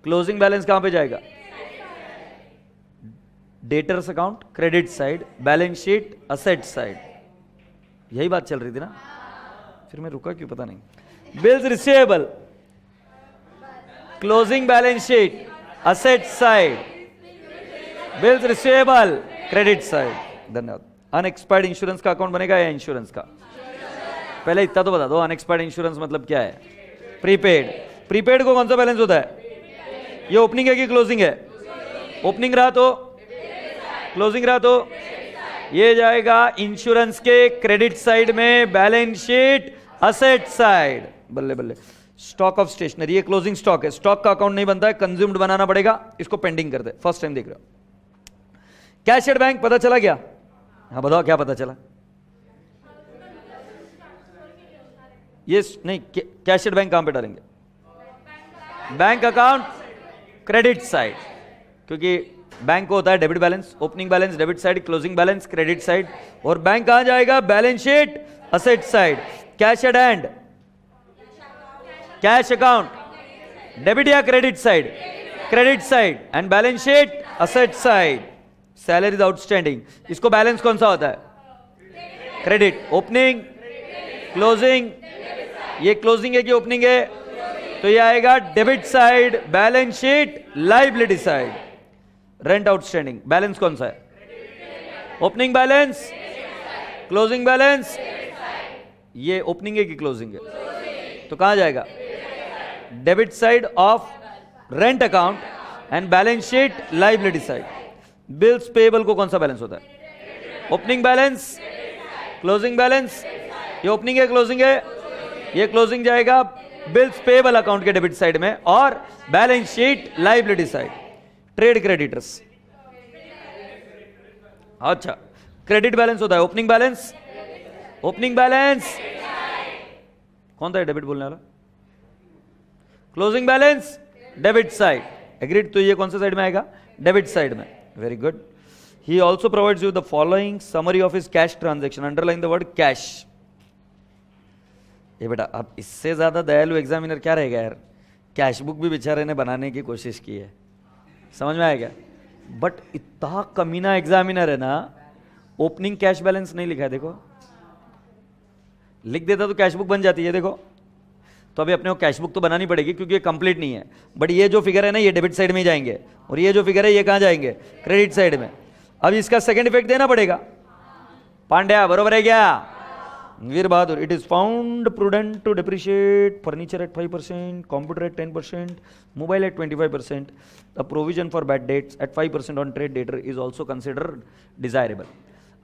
क्लोजिंग बैलेंस कहां पे जाएगा? Debtors account, credit side, balance sheet, asset side. यही बात चल रही थी ना? फिर मैं रुका क्यों पता नहीं. Bills receivable, closing balance sheet, asset side, bills receivable, credit side. धन्यवाद। अनएक्सपायर्ड इंश्योरेंस का अकाउंट बनेगा या इंश्योरेंस का? पहले इतना तो बता दो, अनएक्सपायर्ड इंश्योरेंस मतलब क्या है? प्रीपेड। प्रीपेड को कौन सा बैलेंस होता है? ये ओपनिंग है कि क्लोजिंग है? ओपनिंग रहा तो, क्लोजिंग रहा तो ये जाएगा इंश्योरेंस के क्रेडिट साइड में, बैलेंस शीट असेट साइड। बल्ले बल्ले। स्टॉक ऑफ स्टेशनरी, ये क्लोजिंग स्टॉक है, स्टॉक का अकाउंट नहीं बनता है, कंज्यूम्ड बनाना पड़ेगा, इसको पेंडिंग कर दे। फर्स्ट टाइम देख रहे हो। कैश एट बैंक पता चला क्या? हाँ बताओ क्या पता चला? ये नहीं, कैश एट बैंक कहां पे डालेंगे? बैंक अकाउंट क्रेडिट साइड, क्योंकि बैंक को होता है debit balance, opening balance debit side, closing balance credit side, और बैंक कहां जाएगा? Balance sheet asset side. Cash at hand, cash account debit या credit side? Credit side. And balance sheet asset side. Salaries outstanding, इसको balance कौन सा होता है? Credit. Opening, closing, ये क्लोजिंग है कि ओपनिंग है? तो ये आएगा debit side, balance sheet liability side. Rent outstanding, balance कौन सा है? ओपनिंग बैलेंस, क्लोजिंग बैलेंस, ये ओपनिंग है कि क्लोजिंग है? तो कहां जाएगा? Debit side of rent account and balance sheet liability side. Bills payable को कौन सा बैलेंस होता है? ओपनिंग बैलेंस, क्लोजिंग बैलेंस, ये ओपनिंग है क्लोजिंग है? ये क्लोजिंग जाएगा बिल्स पेएबल अकाउंट के डेबिट साइड में, और balance sheet liability side. Trade creditors, अच्छा क्रेडिट बैलेंस होता है ओपनिंग बैलेंस, ओपनिंग बैलेंस कौन था डेबिट बोलने वाला? Closing balance debit side. Agreed? तो ये कौन सा साइड में आएगा? डेबिट साइड में। Very good. He also provides you the following summary of his cash transaction. Underline the word cash. ये बेटा अब इससे ज्यादा दयालु एग्जामिनर क्या रहेगा यार? कैश बुक भी बेचारे ने बनाने की कोशिश की है, समझ में आएगा? बट इतना कमीना एग्जामिनर है ना, ओपनिंग कैश बैलेंस नहीं लिखा है। देखो लिख देता तो कैश बुक बन जाती है। देखो तो अभी अपने को कैश बुक तो बनानी पड़ेगी क्योंकि ये कंप्लीट नहीं है, बट ये जो फिगर है ना ये डेबिट साइड में ही जाएंगे, और ये जो फिगर है ये कहां जाएंगे? क्रेडिट साइड में। अब इसका सेकंड इफेक्ट देना पड़ेगा। पांड्या बरोबर है क्या? Veer Bahadur, it is found prudent to depreciate furniture at 5%, computer at 10%, mobile at 25%, a provision for bad debts at 5% on trade debtor is also considered desirable.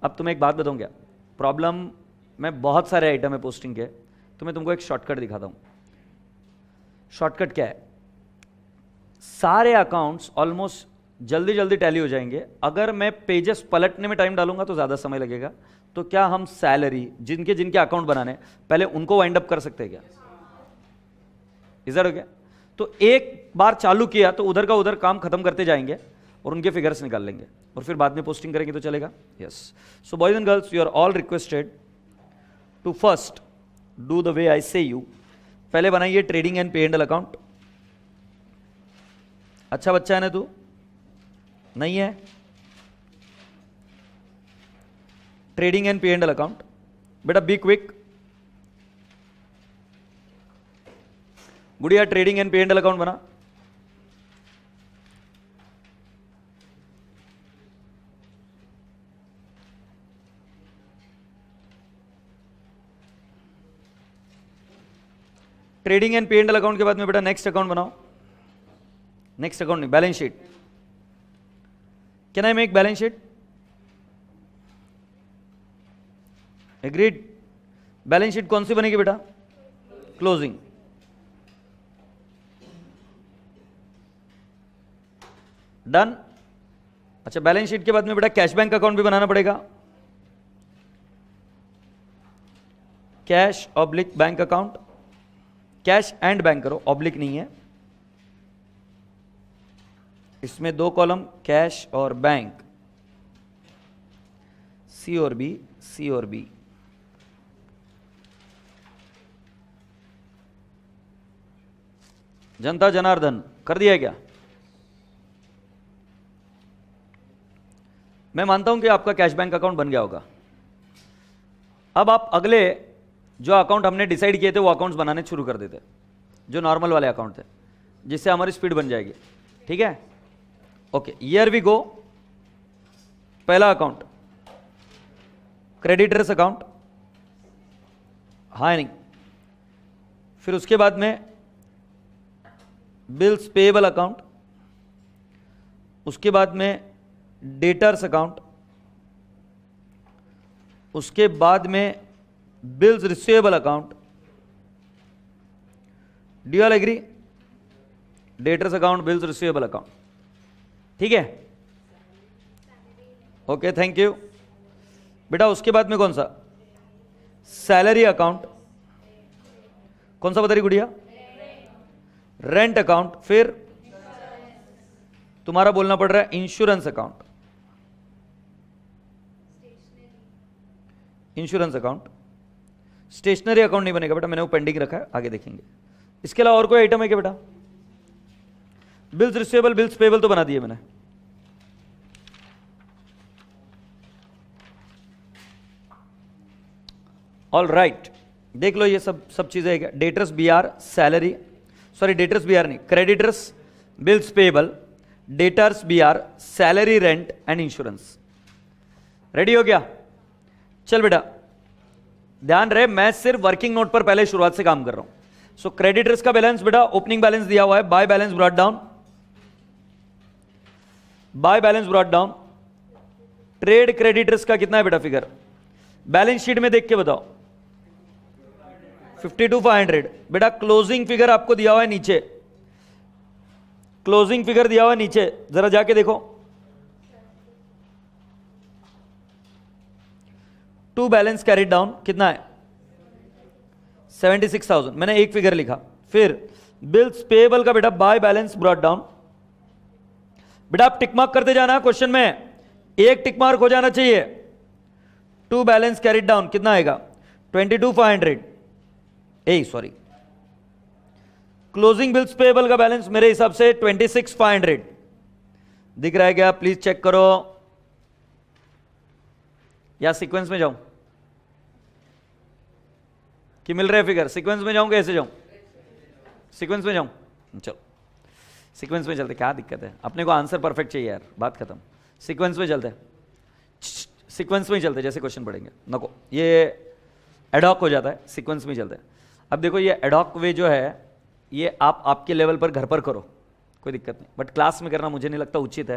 अब तुम्हें एक बात बताऊं क्या? प्रॉब्लम में बहुत सारे आइटम है पोस्टिंग के, तो मैं तुमको एक शॉर्टकट दिखाता हूं। शॉर्टकट क्या है? सारे अकाउंट्स ऑलमोस्ट जल्दी जल्दी टैली हो जाएंगे। अगर मैं पेजेस पलटने में टाइम डालूंगा तो ज्यादा समय लगेगा। तो क्या हम सैलरी जिनके जिनके अकाउंट बनाने पहले उनको वाइंड अप कर सकते हैं क्या? इधर हो गया तो एक बार चालू किया तो उधर का उधर काम खत्म करते जाएंगे और उनके फिगर्स निकाल लेंगे और फिर बाद में पोस्टिंग करेंगे तो चलेगा। Yes. So boys and girls, you are all requested to first do the way I say you. पहले बनाइए trading and P and L account. अच्छा बच्चा है ना तू? नहीं है? Trading and P and L account बेटा बी क्विक। गुड़िया trading and P and L account बना। Trading and P and L account के बाद में बेटा नेक्स्ट अकाउंट बनाओ। नेक्स्ट अकाउंट नहीं, balance sheet. Can I make balance sheet? Agreed. Balance sheet कौन सी बनेगी बेटा? क्लोजिंग। डन। अच्छा बैलेंस शीट के बाद में बेटा कैश बैंक अकाउंट भी बनाना पड़ेगा। Cash oblique bank account. Cash and bank करो, ऑब्लिक नहीं है। इसमें दो कॉलम कैश और बैंक, सी और बी, सी और बी। जनता जनार्दन कर दिया क्या? मैं मानता हूं कि आपका कैश बैंक अकाउंट बन गया होगा। अब आप अगले जो अकाउंट हमने डिसाइड किए थे वो अकाउंट्स बनाने शुरू कर देते, जो नॉर्मल वाले अकाउंट थे। जिससे हमारी स्पीड बन जाएगी। ठीक है, ओके, हियर वी गो। पहला अकाउंट क्रेडिटर्स अकाउंट, हाँ नहीं, फिर उसके बाद में बिल्स पेएबल अकाउंट, उसके बाद में डेटर्स अकाउंट, उसके बाद में bills receivable account. Do you all agree? Debtors account, bills receivable account, ठीक है, ओके, थैंक यू बेटा। उसके बाद में कौन सा? सैलरी अकाउंट, कौन सा बता रही गुड़िया? रेंट अकाउंट, फिर तुम्हारा बोलना पड़ रहा है insurance account, insurance account. Stationery account नहीं बनेगा बेटा, मैंने वो पेंडिंग रखा है, आगे देखेंगे। इसके अलावा और कोई आइटम है क्या बेटा? बिल्स रिसीवेबल, बिल्स पेएबल तो बना दिए मैंने। ऑल राइट, देख लो ये सब चीजें है क्या? Debtors B R, salary, sorry debtors B R नहीं, creditors, bills payable, debtors B R, salary, rent and insurance. Ready हो गया? चल बेटा ध्यान रहे, मैं सिर्फ वर्किंग नोट पर पहले शुरुआत से काम कर रहा हूं। सो क्रेडिटर्स का बैलेंस बेटा, ओपनिंग बैलेंस दिया हुआ है, by balance brought down, by balance brought down. Trade creditors का कितना है बेटा फिगर? बैलेंस शीट में देख के बताओ। 52,500 बेटा। क्लोजिंग फिगर आपको दिया हुआ है नीचे, क्लोजिंग फिगर दिया हुआ है नीचे, जरा जाके देखो। टू बैलेंस कैरिड डाउन कितना है? 76,000। मैंने एक फिगर लिखा। फिर बिल्स पेएबल का बेटा बाय बैलेंस ब्रॉट डाउन। बेटा आप टिक मार्क करते जाना क्वेश्चन में, एक टिक मार्क हो जाना चाहिए। टू बैलेंस कैरिड डाउन कितना आएगा? 22,500। सॉरी, क्लोजिंग बिल्स पेएबल का बैलेंस मेरे हिसाब से 26,500 दिख रहा है क्या? प्लीज चेक करो, या सीक्वेंस में जाऊं कि मिल रहे फिगर? सीक्वेंस में जाऊं, कैसे जाऊं? सीक्वेंस में जाऊं, चलो सीक्वेंस में चलते। क्या दिक्कत है? अपने को आंसर परफेक्ट चाहिए यार, बात खत्म। सीक्वेंस में चलते, सीक्वेंस में ही चलते, जैसे क्वेश्चन पढ़ेंगे नको, ये एडॉक हो जाता है, सीक्वेंस में चलते हैं। अब देखो ये एडॉक वे जो है, ये आप आपके लेवल पर घर पर करो, कोई दिक्कत नहीं, बट क्लास में करना मुझे नहीं लगता उचित है।